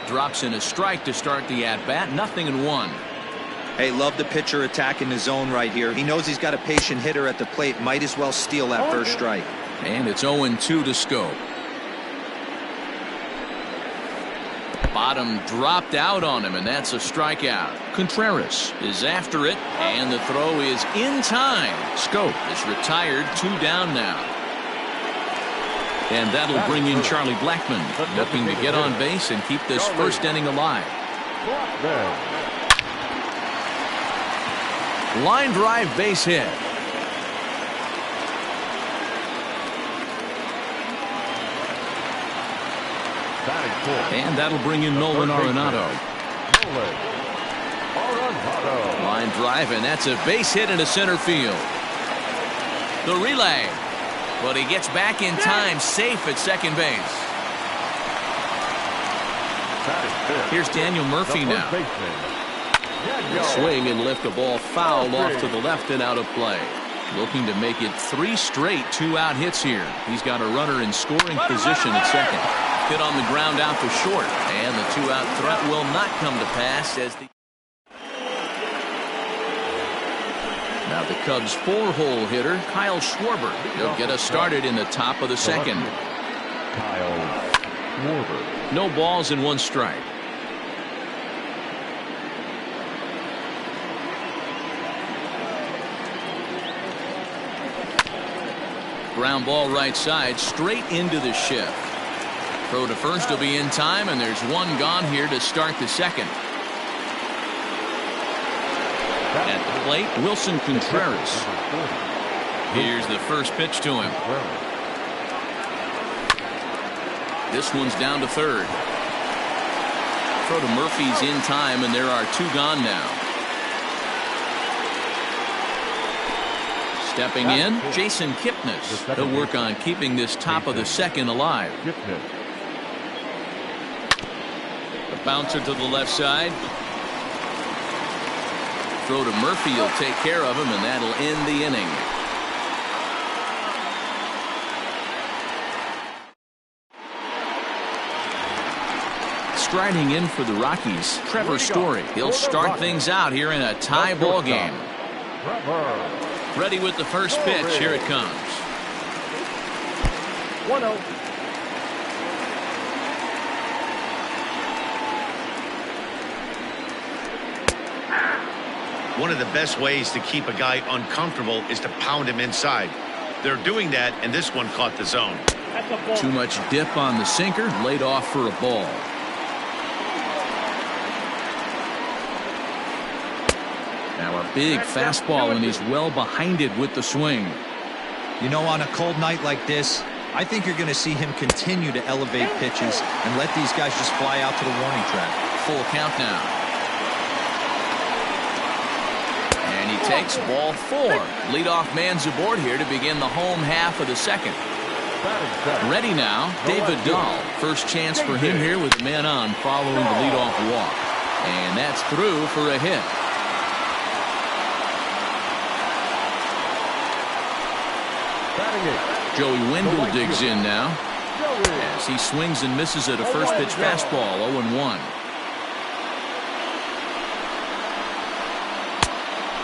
Drops in a strike to start the at-bat, 0-1. Hey, love the pitcher attacking the zone right here. He knows he's got a patient hitter at the plate. Might as well steal that first strike. And it's 0-2 to Schoop. Bottom dropped out on him, and that's a strikeout. Contreras is after it, and the throw is in time. Schoop is retired, 2 down now. And that'll bring in Charlie Blackmon, looking to get on base and keep this first inning alive. Line drive base hit. And that'll bring in Nolan Arenado. Line drive, and that's a base hit into center field. The relay. But he gets back in time, safe at second base. Here's Daniel Murphy now. Swing and lift a ball foul off to the left and out of play. Looking to make it 3 straight 2-out hits here. He's got a runner in scoring position at second. Hit on the ground out to short. And the 2-out threat will not come to pass as the... Now the Cubs' 4-hole hitter, Kyle Schwarber. He'll get us started in the top of the second. Kyle Schwarber. No balls and 1 strike. Ground ball right side, straight into the shift. Throw to first will be in time, and there's 1 gone here to start the second. At the plate, Wilson Contreras. Here's the first pitch to him. This one's down to third. Throw to Murphy's in time, and there are 2 gone now. Stepping in, Jason Kipnis. He'll work on keeping this top of the second alive. The bouncer to the left side. Throw to Murphy will take care of him, and that'll end the inning. Striding in for the Rockies, Trevor Story. He'll start things out here in a tie ball game. Ready with the first pitch. Here it comes. 1-0. One of the best ways to keep a guy uncomfortable is to pound him inside. They're doing that, and this one caught the zone. That's a ball. Too much dip on the sinker, laid off for a ball. Now a big fastball, and he's well behind it with the swing. You know, on a cold night like this, I think you're going to see him continue to elevate pitches and let these guys just fly out to the warning track. Full count now. And he takes ball 4. Leadoff man's aboard here to begin the home half of the second. Ready now, David Dahl. First chance for him here with the man on following the leadoff walk. And that's through for a hit. Joey Wendell digs in now as he swings and misses at a first pitch fastball. 0-1.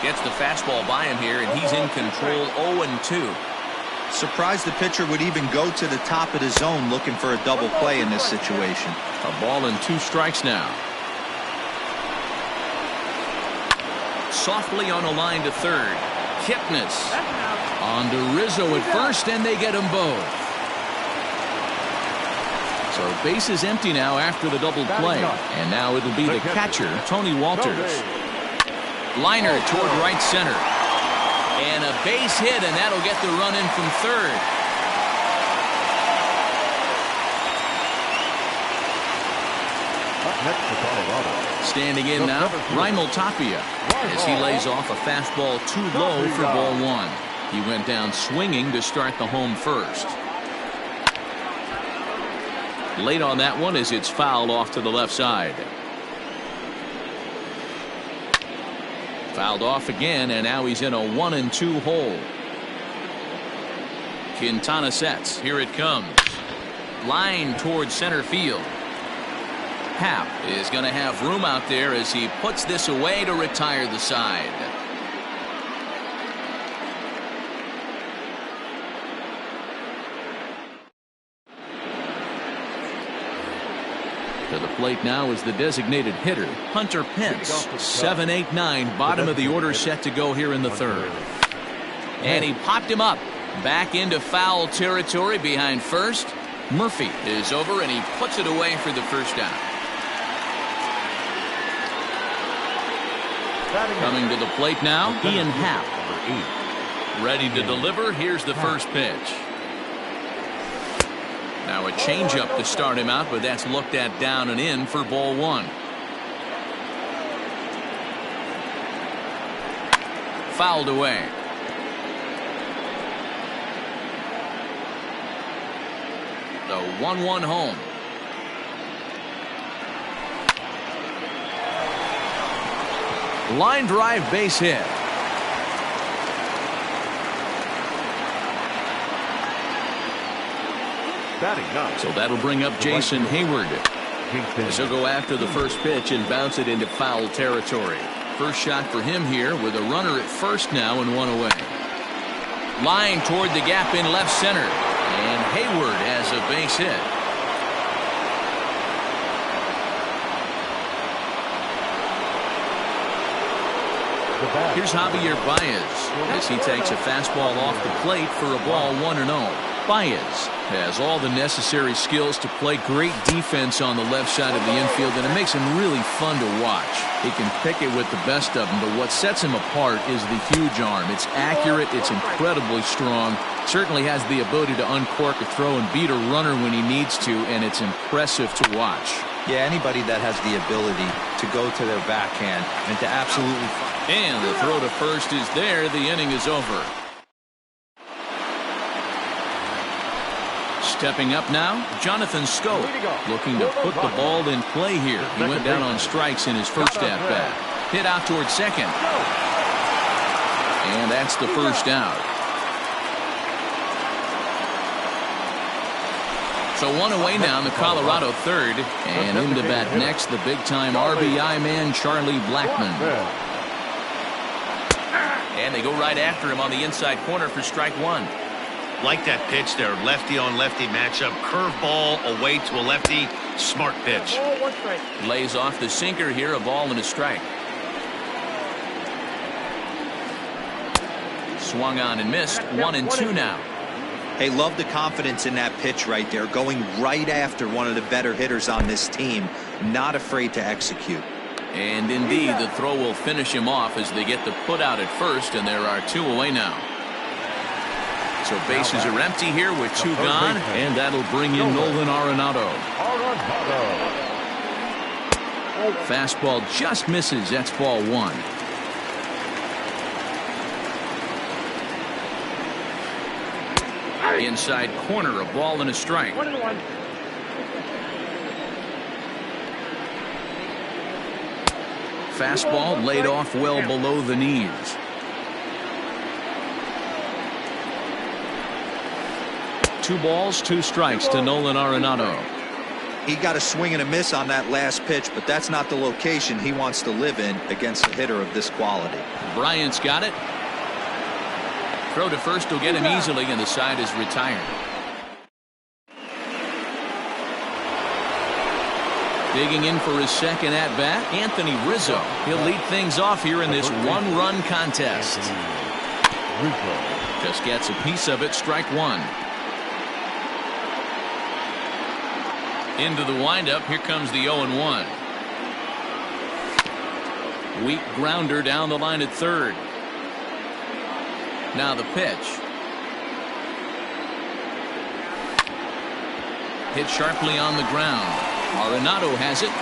Gets the fastball by him here, and he's in control. 0-2. Surprised the pitcher would even go to the top of the zone looking for a double play in this situation. A ball and 2 strikes now. Softly on a line to third. Kipnis on to Rizzo at first, and they get them both. So base is empty now after the double play, and now it'll be the catcher, Tony Walters. Liner toward right center, and a base hit, and that'll get the run in from third. Standing in now, Raimel Tapia, as he lays off a fastball too low for ball 1. He went down swinging to start the home first. Late on that one as it's fouled off to the left side. Fouled off again, and now he's in a 1-2 hole. Quintana sets. Here it comes. Line towards center field. Happ is going to have room out there as he puts this away to retire the side. To the plate now is the designated hitter, Hunter Pence. 7, 8, 9, bottom of the order set to go here in the third. And he popped him up. Back into foul territory behind first. Murphy is over, and he puts it away for the first down. Coming to the plate now, Ian Happ. Ready to deliver. Here's the first pitch. Now a changeup to start him out, but that's looked at down and in for ball 1. Fouled away. The 1-1 home. Line drive base hit. So that'll bring up Jason Hayward. He'll go after the first pitch and bounce it into foul territory. First shot for him here with a runner at first now and 1 away. Line toward the gap in left center. And Hayward has a base hit. Here's Javier Baez as he takes a fastball off the plate for a ball 1-0. Baez has all the necessary skills to play great defense on the left side of the infield, and it makes him really fun to watch. He can pick it with the best of them, but what sets him apart is the huge arm. It's accurate, it's incredibly strong, certainly has the ability to uncork a throw and beat a runner when he needs to, and it's impressive to watch. Yeah, anybody that has the ability to go to their backhand and to absolutely... And the throw to first is there. The inning is over. Stepping up now, Jonathan Schoop, looking to put the ball in play here. He went down on strikes in his first at-bat. Hit out toward second. And that's the first out. So 1 away now in the Colorado third. And into bat next, the big-time RBI man, Charlie Blackmon. And they go right after him on the inside corner for strike 1. Like that pitch there, lefty on lefty matchup, curveball away to a lefty, smart pitch. Ball, 1 strike. Lays off the sinker here, a ball and a strike. Swung on and missed. 1-2 now. Hey, love the confidence in that pitch right there, going right after one of the better hitters on this team, not afraid to execute. And indeed, the throw will finish him off as they get the put out at first, and there are 2 away now. So bases are empty here with 2 gone, and that'll bring in Nolan Arenado. Fastball just misses. That's ball 1. Inside corner, a ball and a strike. 1-1. Fastball laid off well below the knees. Two balls, 2 strikes to Nolan Arenado. He got a swing and a miss on that last pitch, but that's not the location he wants to live in against a hitter of this quality. Bryant's got it. Throw to first will get him easily, and the side is retired. Digging in for his second at-bat, Anthony Rizzo. He'll lead things off here in this 1-run contest. Just gets a piece of it, strike 1. Into the windup, here comes the 0-1. Weak grounder down the line at third. Now the pitch. Hit sharply on the ground. Arenado has it.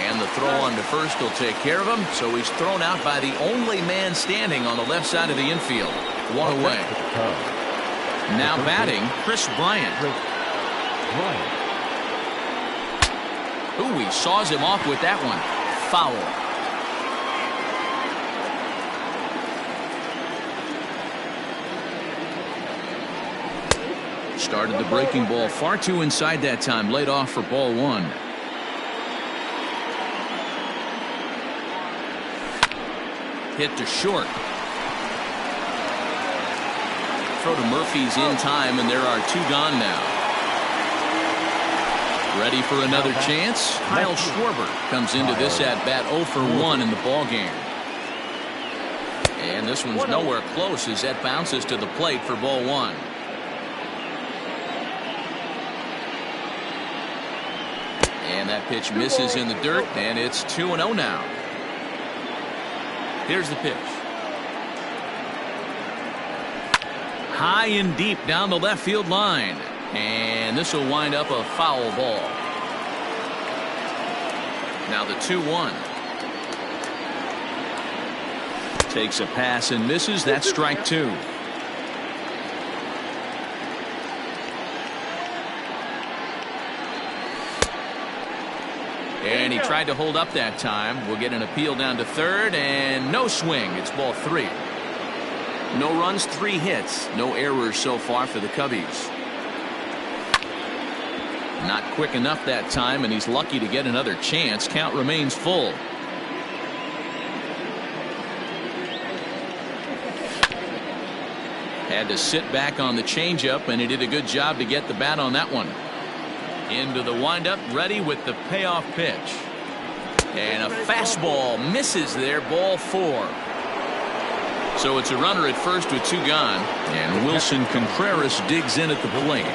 And the throw on to first will take care of him. So he's thrown out by the only man standing on the left side of the infield. 1 away. Now batting, Chris Bryant. Ooh, he saws him off with that one. Foul. Started the breaking ball far too inside that time. Laid off for ball 1. Hit to short. Throw to Murphy's in time, and there are 2 gone now. Ready for another chance? Kyle Schwarber comes into this at-bat 0 for 1 in the ballgame. And this one's nowhere close as that bounces to the plate for ball 1. And that pitch misses in the dirt, and it's 2-0 now. Here's the pitch. High and deep down the left field line. And this will wind up a foul ball. Now the 2-1. Takes a pass and misses. That's strike 2. And he tried to hold up that time. We'll get an appeal down to third, and no swing. It's ball 3. No runs, 3 hits. No errors so far for the Cubbies. Not quick enough that time, and he's lucky to get another chance. Count remains full. Had to sit back on the changeup, and he did a good job to get the bat on that one. Into the windup, ready with the payoff pitch. And a fastball misses there, ball 4. So it's a runner at first with 2 gone, and Wilson Contreras digs in at the plate.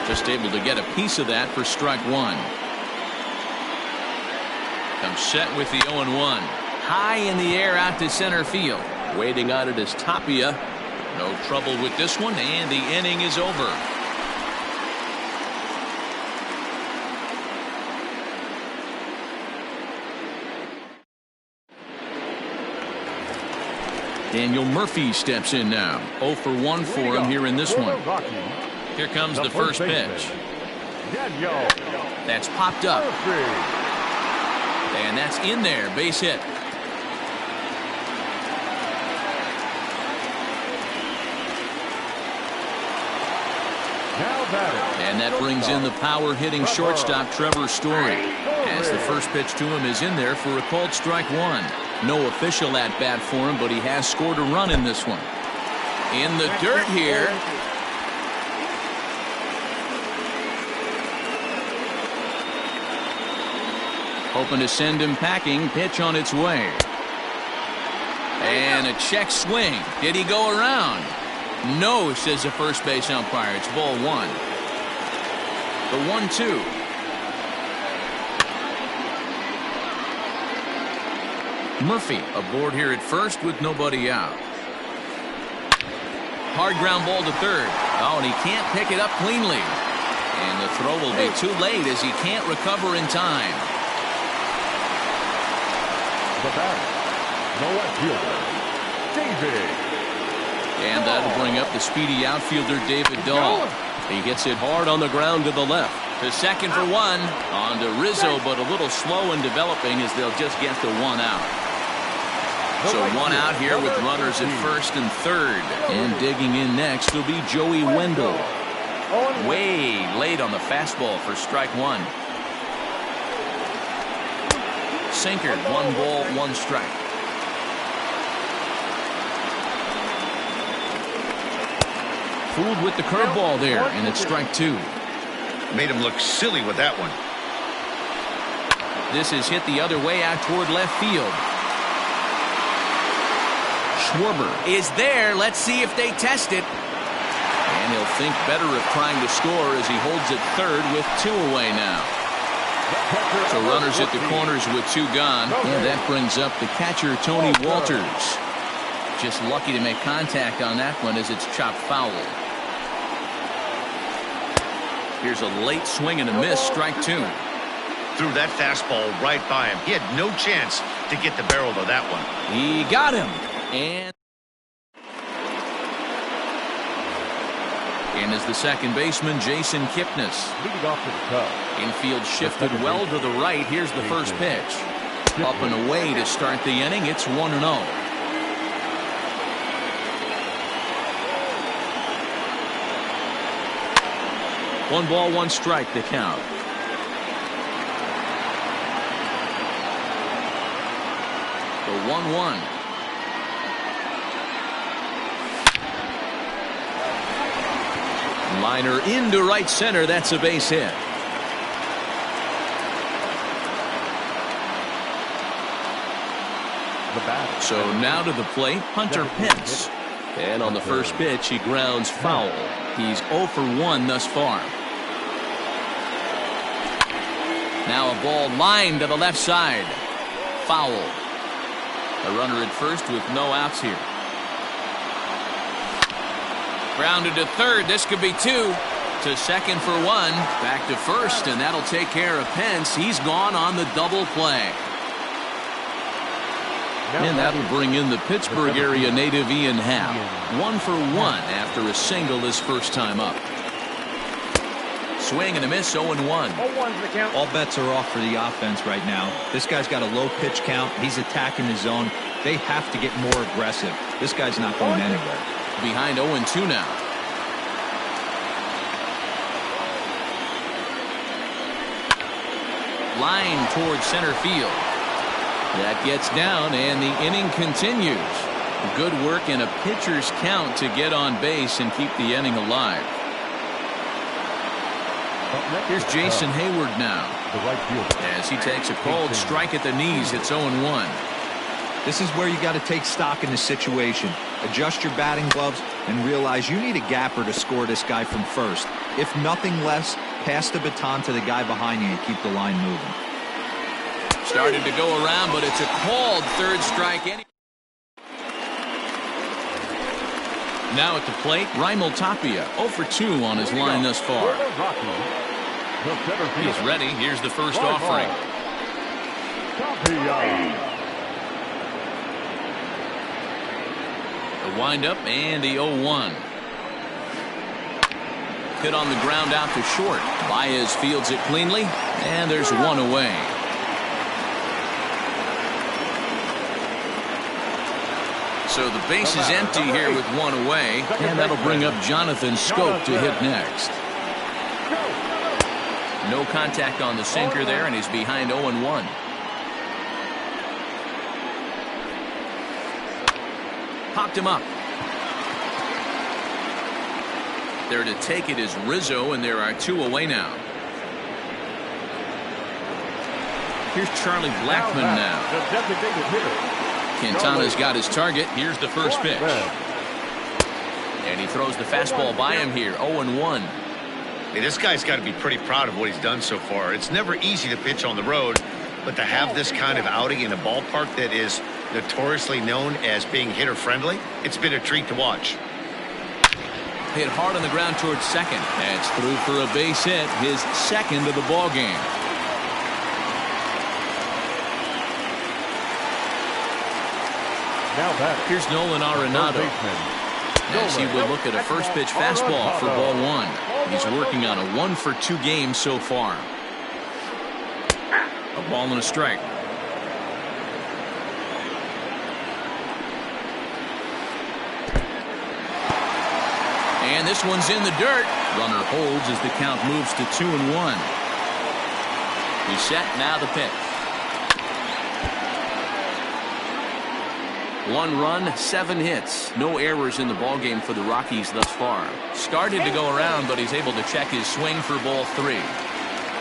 Just able to get a piece of that for strike 1. Comes set with the 0-1. High in the air out to center field. Waiting on it is Tapia. No trouble with this one, and the inning is over. Daniel Murphy steps in now. 0 for 1 for him here in this one. Here comes the first pitch. That's popped up. And that's in there. Base hit. And that brings in the power hitting shortstop Trevor Story. As the first pitch to him is in there for a called strike 1. No official at bat for him, but he has scored a run in this one. in the dirt here. Hoping to send him packing. Pitch on its way. And a check swing. Did he go around? No, says the first base umpire. It's ball one. The 1-2. Murphy aboard here at first with nobody out. Hard ground ball to third. Oh, and he can't pick it up cleanly. And the throw will be too late as he can't recover in time. The batter, no left fielder, David. And that'll bring up the speedy outfielder David Dahl. He hits it hard on the ground to the left. To second for one. On to Rizzo, but a little slow in developing as they'll just get the one out. So one out here with runners at first and third. And digging in next will be Joey Wendell. Way late on the fastball for strike one. Sinker, 1 ball, 1 strike. Fooled with the curveball there, and it's strike 2. Made him look silly with that one. This is hit the other way out toward left field. Schwarber is there. Let's see if they test it. And he'll think better of trying to score as he holds it third with 2 away now. So runners at the corners with 2 gone. And that brings up the catcher, Tony Walters. Just lucky to make contact on that one as it's chopped foul. Here's a late swing and a miss, strike 2. Threw that fastball right by him. He had no chance to get the barrel of that one. He got him. And is the second baseman, Jason Kipnis. Leading off to the top. Infield shifted well to the right. Here's the first pitch. Up and away to start the inning. It's 1-0. One ball, 1 strike to count. The 1-1. Liner into right center. That's a base hit. So now to the plate, Hunter Pence. And on the first pitch, he grounds foul. He's 0 for 1 thus far. Now a ball lined to the left side. Foul. A runner at first with no outs here. Grounded to third. This could be 2. To second for 1. Back to first, and that'll take care of Pence. He's gone on the double play. And that'll bring in the Pittsburgh area native Ian Happ. 1 for 1 after a single his first time up. Swing and a miss, 0-1. All bets are off for the offense right now. This guy's got a low pitch count. He's attacking the zone. They have to get more aggressive. This guy's not going anywhere. Behind 0-2 now. Line towards center field. That gets down, and the inning continues. Good work in a pitcher's count to get on base and keep the inning alive. Here's Jason Hayward now. As he takes a cold strike at the knees, it's 0-1. This is where you got to take stock in the situation. Adjust your batting gloves and realize you need a gapper to score this guy from first. If nothing less, pass the baton to the guy behind you and keep the line moving. Started to go around, but it's a called third strike. Now at the plate, Raimel Tapia, 0 for 2 on his line thus far. He's ready. Here's the first offering. The windup and the 0-1. Hit on the ground out to short. Baez fields it cleanly, and there's 1 away. So the base is empty here with 1 away, and that'll bring up Jonathan Scope to hit next. No contact on the sinker there, and he's behind 0-1. Popped him up. There to take it is Rizzo, and there are 2 away now. Here's Charlie Blackmon now. The designated hitter. Quintana's got his target. Here's the first pitch. And he throws the fastball by him here. 0-1. Hey, this guy's got to be pretty proud of what he's done so far. It's never easy to pitch on the road, but to have this kind of outing in a ballpark that is notoriously known as being hitter-friendly, it's been a treat to watch. Hit hard on the ground towards second. That's through for a base hit, his second of the ball game. Now back. Here's Nolan Arenado. As he would look at a first pitch fastball for ball 1. He's working on a 1-for-2 game so far. A ball and a strike. And this one's in the dirt. Runner holds as the count moves to 2-1. He's set, now the pitch. 1 run, 7 hits. No errors in the ballgame for the Rockies thus far. Started to go around, but he's able to check his swing for ball 3.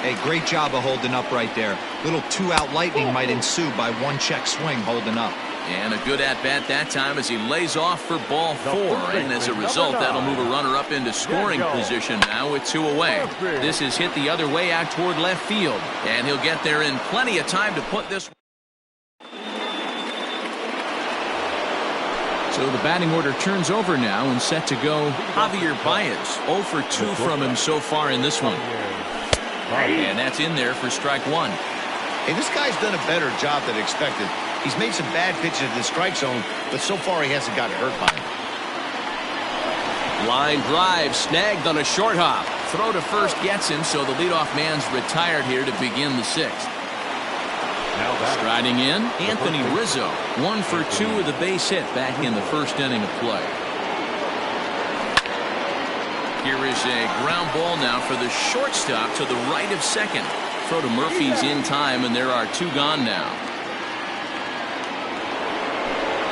Hey, great job of holding up right there. Little 2-out lightning might ensue by 1 check swing holding up. And a good at-bat that time as he lays off for ball 4. And as a result, that'll move a runner up into scoring position now with 2 away. This is hit the other way out toward left field. And he'll get there in plenty of time to put this. So the batting order turns over now and set to go Javier Baez. 0 for 2 from him so far in this one. And that's in there for strike 1. Hey, this guy's done a better job than expected. He's made some bad pitches in the strike zone, but so far he hasn't gotten hurt by it. Line drive snagged on a short hop. Throw to first gets him, so the leadoff man's retired here to begin the 6th. Striding in, Anthony Rizzo. 1 for 2 with a base hit back in the first inning of play. Here is a ground ball now for the shortstop to the right of second. Throw to Murphy's in time, and there are 2 gone now.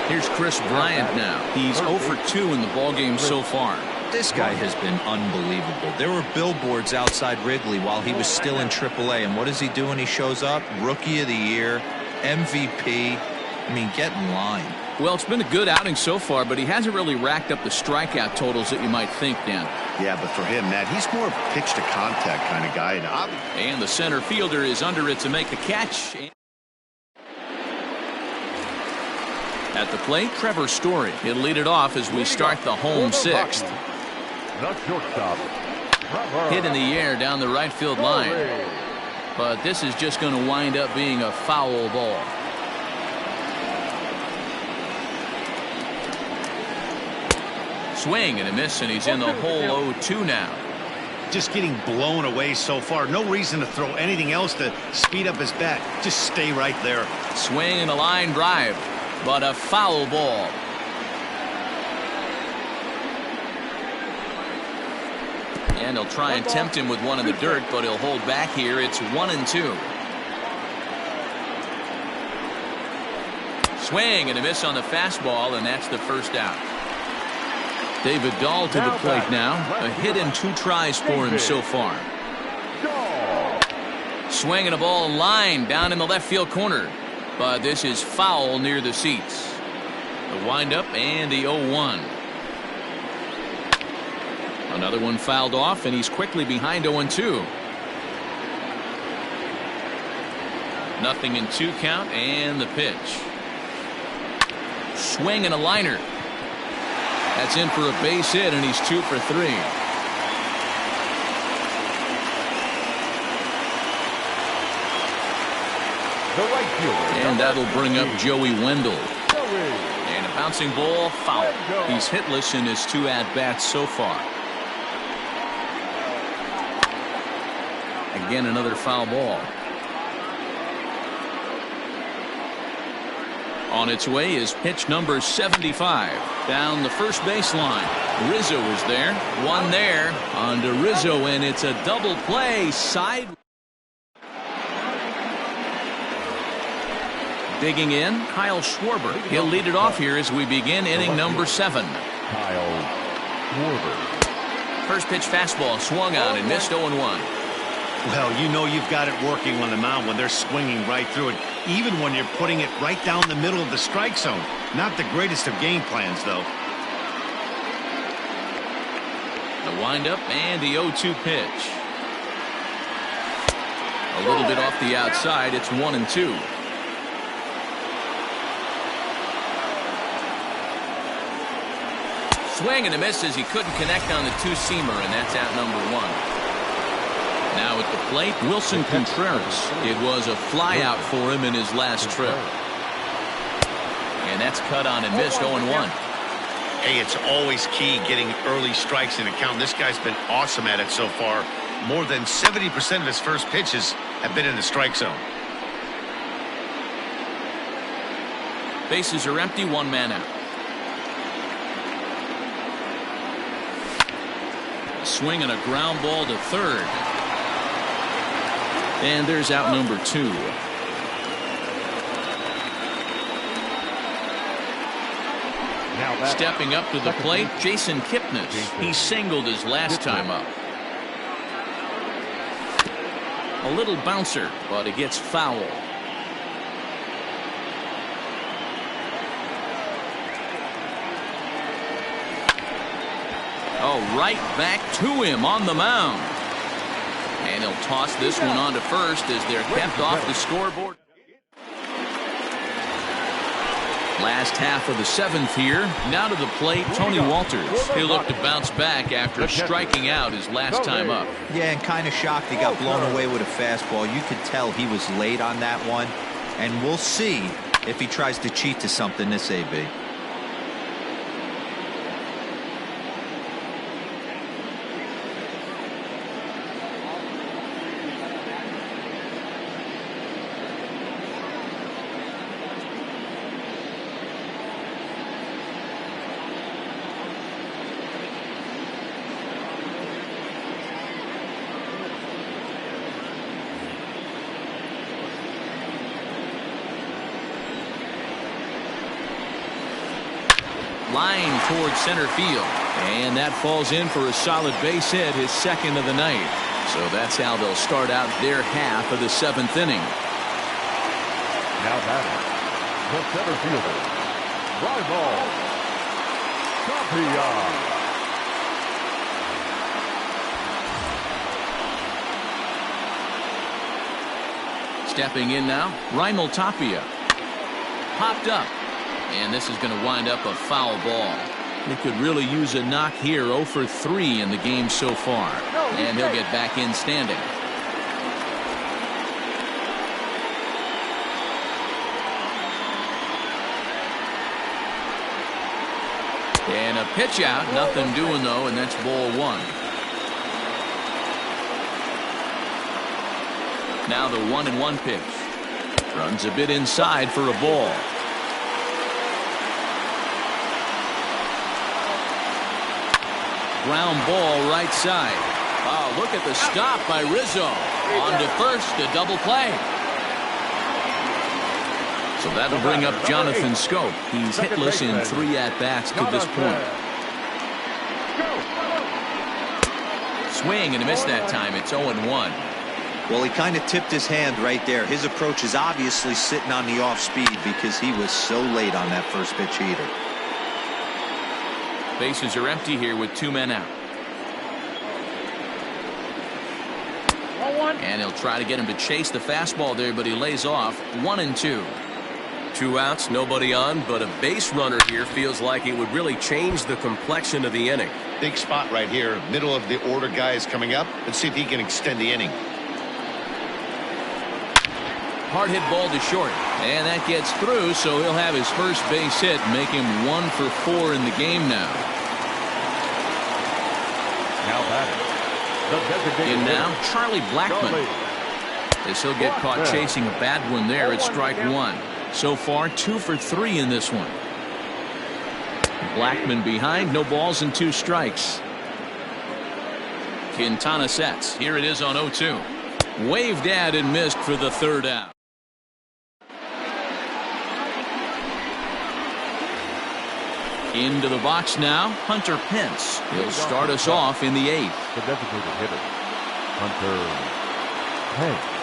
Here's Chris Bryant now. He's 0 for 2 in the ballgame so far. This guy has been unbelievable. There were billboards outside Wrigley while he was still in AAA, and what does he do when he shows up? Rookie of the Year, MVP. I mean, get in line. Well, it's been a good outing so far, but he hasn't really racked up the strikeout totals that you might think, Dan. Yeah, but for him, Matt, he's more of a pitch-to-contact kind of guy. And the center fielder is under it to make the catch. At the plate, Trevor Story. He'll lead it off as we start the home 6th. Hit in the air down the right field line. But this is just going to wind up being a foul ball. Swing and a miss, and he's in the hole 0-2 now. Just getting blown away so far. No reason to throw anything else to speed up his bat. Just stay right there. Swing and a line drive, but a foul ball. And he'll try and tempt him with one in the dirt, but he'll hold back here. It's 1-2. Swing and a miss on the fastball, and that's the first out. David Dahl to the plate now. A hit in 2 tries for him so far. Swing and a ball line down in the left field corner. But this is foul near the seats. The windup and the 0-1. Another one fouled off, and he's quickly behind 0-2. Nothing in 2 count, and the pitch. Swing and a liner. That's in for a base hit, and he's 2 for 3. And that'll bring up Joey Wendell. And a bouncing ball, foul. He's hitless in his 2 at-bats so far. Again, another foul ball. On its way is pitch number 75. Down the first baseline. Rizzo is there. One there. On to Rizzo, and it's a double play. Side. Digging in, Kyle Schwarber. He'll lead it off here as we begin inning number 7. Kyle Schwarber. First pitch fastball swung on and missed 0-1. Well, you know you've got it working on the mound when they're swinging right through it, even when you're putting it right down the middle of the strike zone. Not the greatest of game plans, though. The windup and the 0-2 pitch. A little bit off the outside. It's 1-2. Swing and a miss as he couldn't connect on the two-seamer, and that's out number 1. Now at the plate, Wilson Contreras. It was a flyout for him in his last trip. And that's cut on and missed 0-1. Hey, it's always key getting early strikes in a count. This guy's been awesome at it so far. More than 70% of his first pitches have been in the strike zone. Bases are empty, 1 man out. A swing and a ground ball to third. And there's out number 2. Stepping up to the plate, Jason Kipnis. He singled his last time up. A little bouncer, but it gets foul. Oh, right back to him on the mound. And he'll toss this one on to first as they're kept off the scoreboard. Last half of the 7th here. Now to the plate, Tony Walters. He'll look to bounce back after striking out his last time up. Yeah, and kind of shocked he got blown away with a fastball. You could tell he was late on that one. And we'll see if he tries to cheat to something this AB. Line towards center field. And that falls in for a solid base hit, his second of the night. So that's how they'll start out their half of the 7th inning. Now batting, the center fielder, fly ball, Tapia. Stepping in now, Raimel Tapia. Popped up. And this is going to wind up a foul ball. They could really use a knock here. 0 for 3 in the game so far. And he'll get back in standing. And a pitch out. Nothing doing, though, and that's ball 1. Now the 1-1 pitch. Runs a bit inside for a ball. Ground ball right side. Oh, look at the stop by Rizzo. On to first, a double play. So that'll bring up Jonathan Scope. He's hitless in 3 at-bats to this point. Swing and a miss that time. It's 0-1. Well, he kind of tipped his hand right there. His approach is obviously sitting on the off speed because he was so late on that first pitch heater. Bases are empty here with 2 men out. And he'll try to get him to chase the fastball there, but he lays off. 1-2. 2 outs, nobody on, but a base runner here feels like it would really change the complexion of the inning. Big spot right here. Middle of the order guy is coming up. Let's see if he can extend the inning. Hard hit ball to short. And that gets through, so he'll have his first base hit, make him 1 for 4 in the game now. Now batting, the designated In now, hitter, Charlie Blackmon. As he'll get caught chasing a bad one there at strike 1. So far, 2 for 3 in this one. Blackmon behind, no balls and 2 strikes. Quintana sets. Here it is on 0-2. Waved at and missed for the 3rd out. Into the box now, Hunter Pence. He'll start us off in the 8th. The designated hitter, Hunter Pence.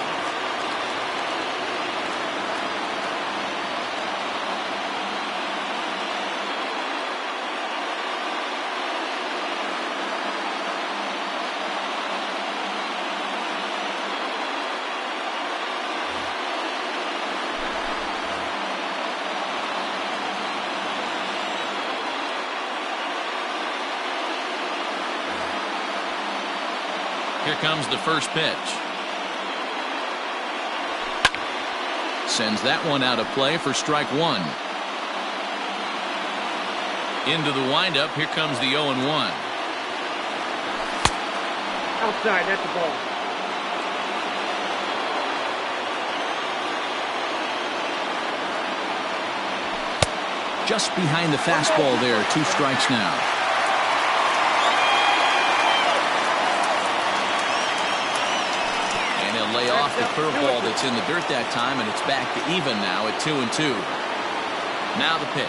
Here comes the first pitch. Sends that one out of play for strike 1. Into the windup. Here comes the 0-1. Outside, that's the ball. Just behind the fastball there. 2 strikes now. Lay off the curveball that's in the dirt that time, and it's back to even now at 2-2. Now the pitch.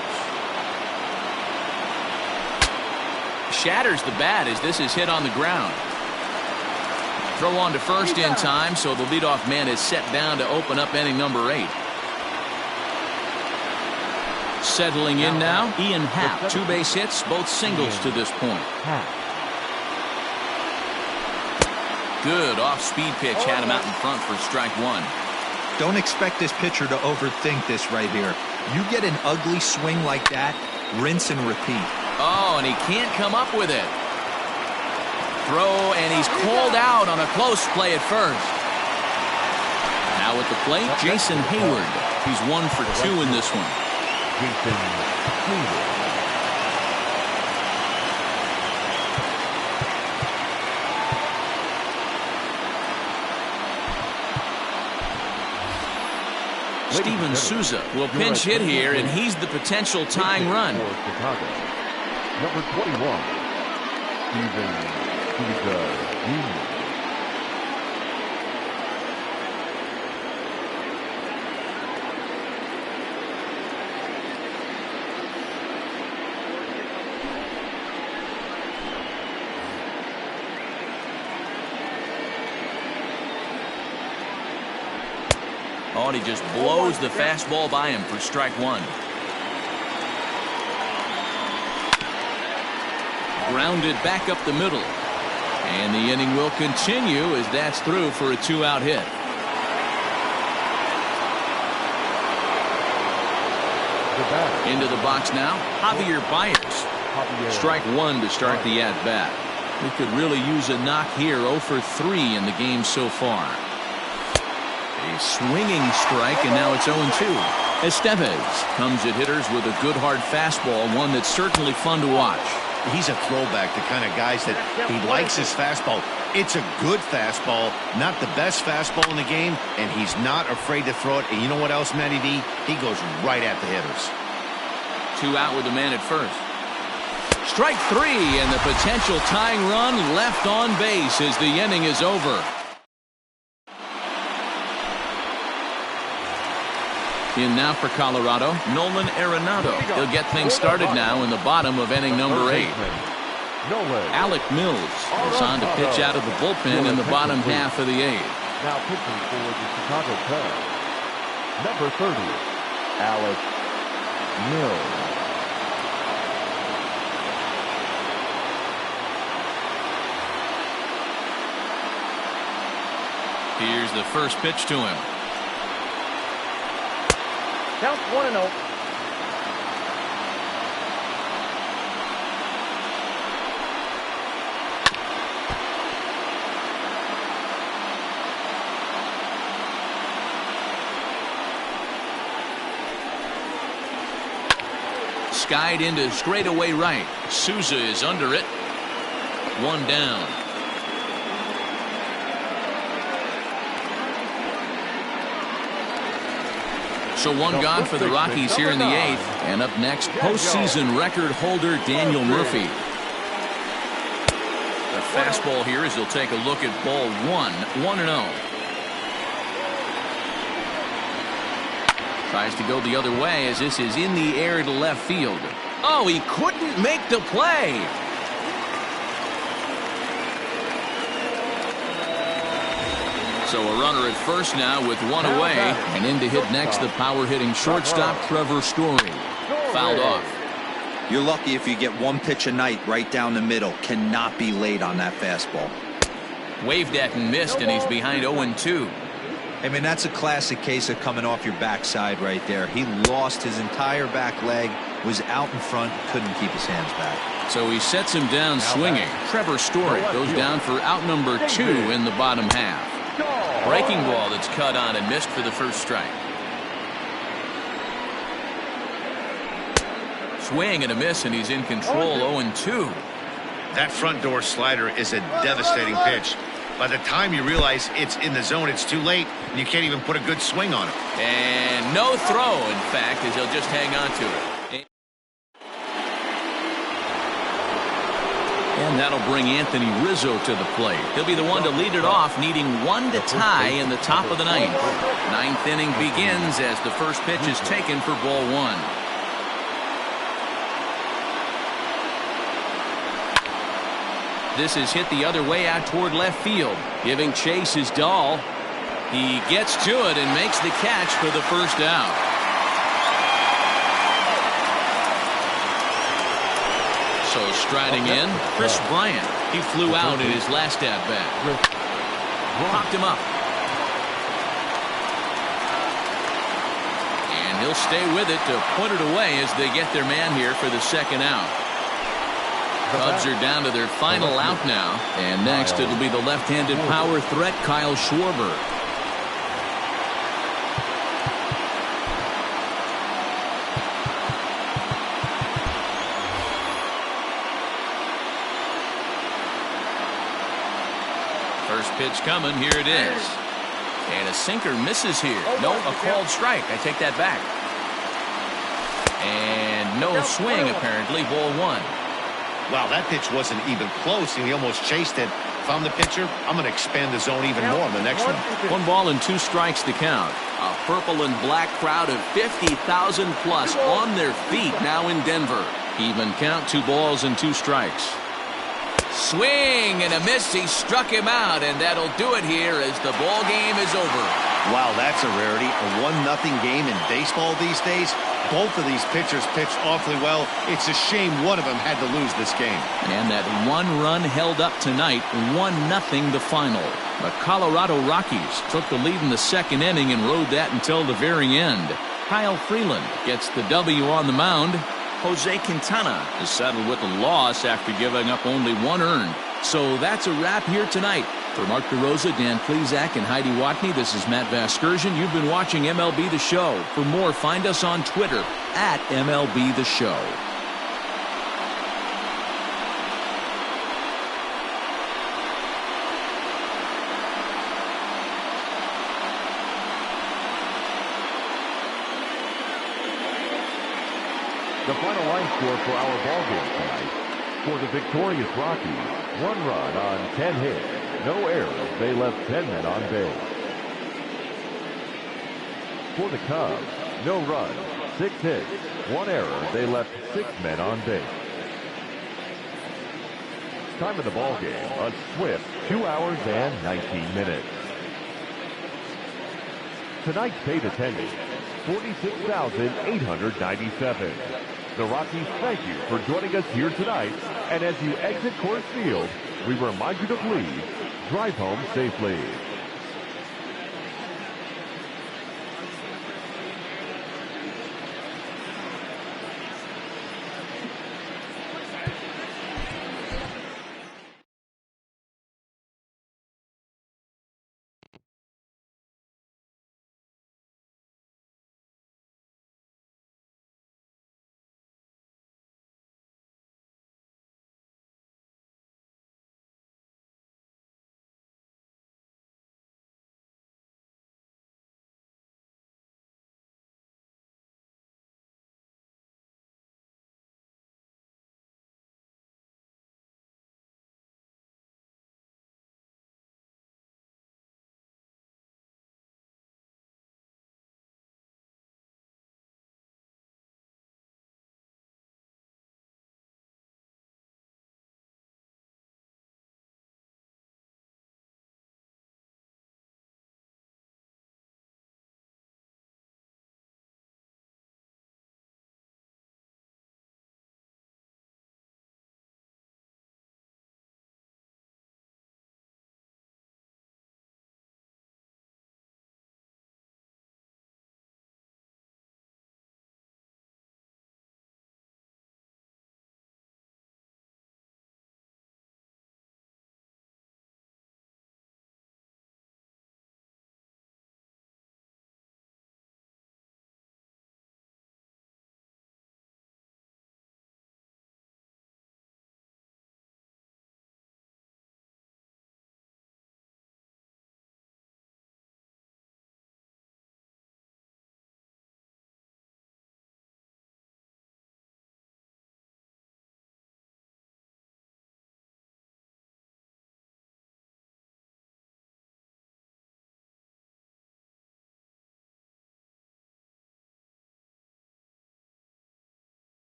Shatters the bat as this is hit on the ground. Throw on to first in time, so the leadoff man is set down to open up inning number 8. Settling in now, Ian Happ. 2 base hits, both singles to this point. Good off-speed pitch had him out in front for strike 1. Don't expect this pitcher to overthink this right here. You get an ugly swing like that, rinse and repeat. Oh, and he can't come up with it. Throw, and he's called out on a close play at first. Now at the plate, Jason Hayward. He's 1 for 2 in this one. Jason Hayward. Steven Souza will pinch hit here, and he's the potential tying run. Number 21, Steven Souza Jr. Oh, and he just blows the fastball by him for strike 1. Grounded back up the middle. And the inning will continue as that's through for a 2-out hit. Into the box now, Javier Baez. Strike 1 to start the at-bat. We could really use a knock here. 0 for 3 in the game so far. A swinging strike, and now it's 0-2. Estevez comes at hitters with a good hard fastball, one that's certainly fun to watch. He's a throwback, the kind of guys that he likes his fastball. It's a good fastball, not the best fastball in the game, and he's not afraid to throw it. And you know what else, Matty D? He goes right at the hitters. 2 out with the man at first. Strike 3, and the potential tying run left on base as the inning is over. In now for Colorado, Nolan Arenado. He'll get things started now in the bottom of inning number 8. Alec Mills is on to pitch out of the bullpen in the bottom half of the 8th. Now pitching for the Chicago Cubs, number 30, Alec Mills. Here's the first pitch to him. Count 1-0. Skied into straightaway right. Souza is under it. 1 down. So 1 gone for the Rockies here in the 8th. And up next, postseason record holder Daniel Murphy. The fastball here as he'll take a look at ball 1. 1-0. Tries to go the other way as this is in the air to left field. Oh, he couldn't make the play. So a runner at first now with one away. And in to hit next, the power-hitting shortstop, Trevor Story. Fouled off. You're lucky if you get one pitch a night right down the middle. Cannot be late on that fastball. Waved at and missed, and he's behind 0-2. I mean, that's a classic case of coming off your backside right there. He lost his entire back leg, was out in front, couldn't keep his hands back. So he sets him down swinging. Trevor Story goes down for out number 2 in the bottom half. Breaking ball that's cut on and missed for the first strike. Swing and a miss, and he's in control. 0-2. That front door slider is a devastating pitch. By the time you realize it's in the zone, it's too late, and you can't even put a good swing on it. And no throw, in fact, as he'll just hang on to it. And that'll bring Anthony Rizzo to the plate. He'll be the one to lead it off, needing one to tie in the top of the ninth. Ninth inning begins as the first pitch is taken for ball 1. This is hit the other way out toward left field. Giving chase is Dahl. He gets to it and makes the catch for the first out. So striding in, Chris Bryant. He flew out in his last at-bat. Popped him up. And he'll stay with it to put it away as they get their man here for the second out. Cubs are down to their final out now. And next it'll be the left-handed power threat, Kyle Schwarber. First pitch coming. Here it is. And a sinker misses here. No, a called strike. I take that back. And no swing, apparently. Ball 1. Wow, that pitch wasn't even close, and he almost chased it. If I'm the pitcher, I'm going to expand the zone even more in the next one. 1 ball and 2 strikes to count. A purple and black crowd of 50,000 plus on their feet now in Denver. Even count. 2 balls and 2 strikes. Swing and a miss. He struck him out, and that'll do it here as the ball game is over. Wow, that's a rarity. A 1-0 game in baseball these days. Both of these pitchers pitched awfully well. It's a shame one of them had to lose this game. And that 1 run held up tonight, 1-0 the final. The Colorado Rockies took the lead in the second inning and rode that until the very end. Kyle Freeland gets the W on the mound. Jose Quintana is settled with a loss after giving up only 1 earned. So that's a wrap here tonight. For Mark DeRosa, Dan Plezak, and Heidi Watney, this is Matt Vasgersian. You've been watching MLB The Show. For more, find us on Twitter at MLB The Show. The final line score for our ballgame tonight. For the victorious Rockies, 1 run on 10 hits, no errors. They left 10 men on base. For the Cubs, no runs, 6 hits, 1 error. They left 6 men on base. Time of the ballgame, a swift 2 hours and 19 minutes. Tonight's paid attendance, 46,897. The Rockies thank you for joining us here tonight, and as you exit Coors Field, we remind you to please drive home safely.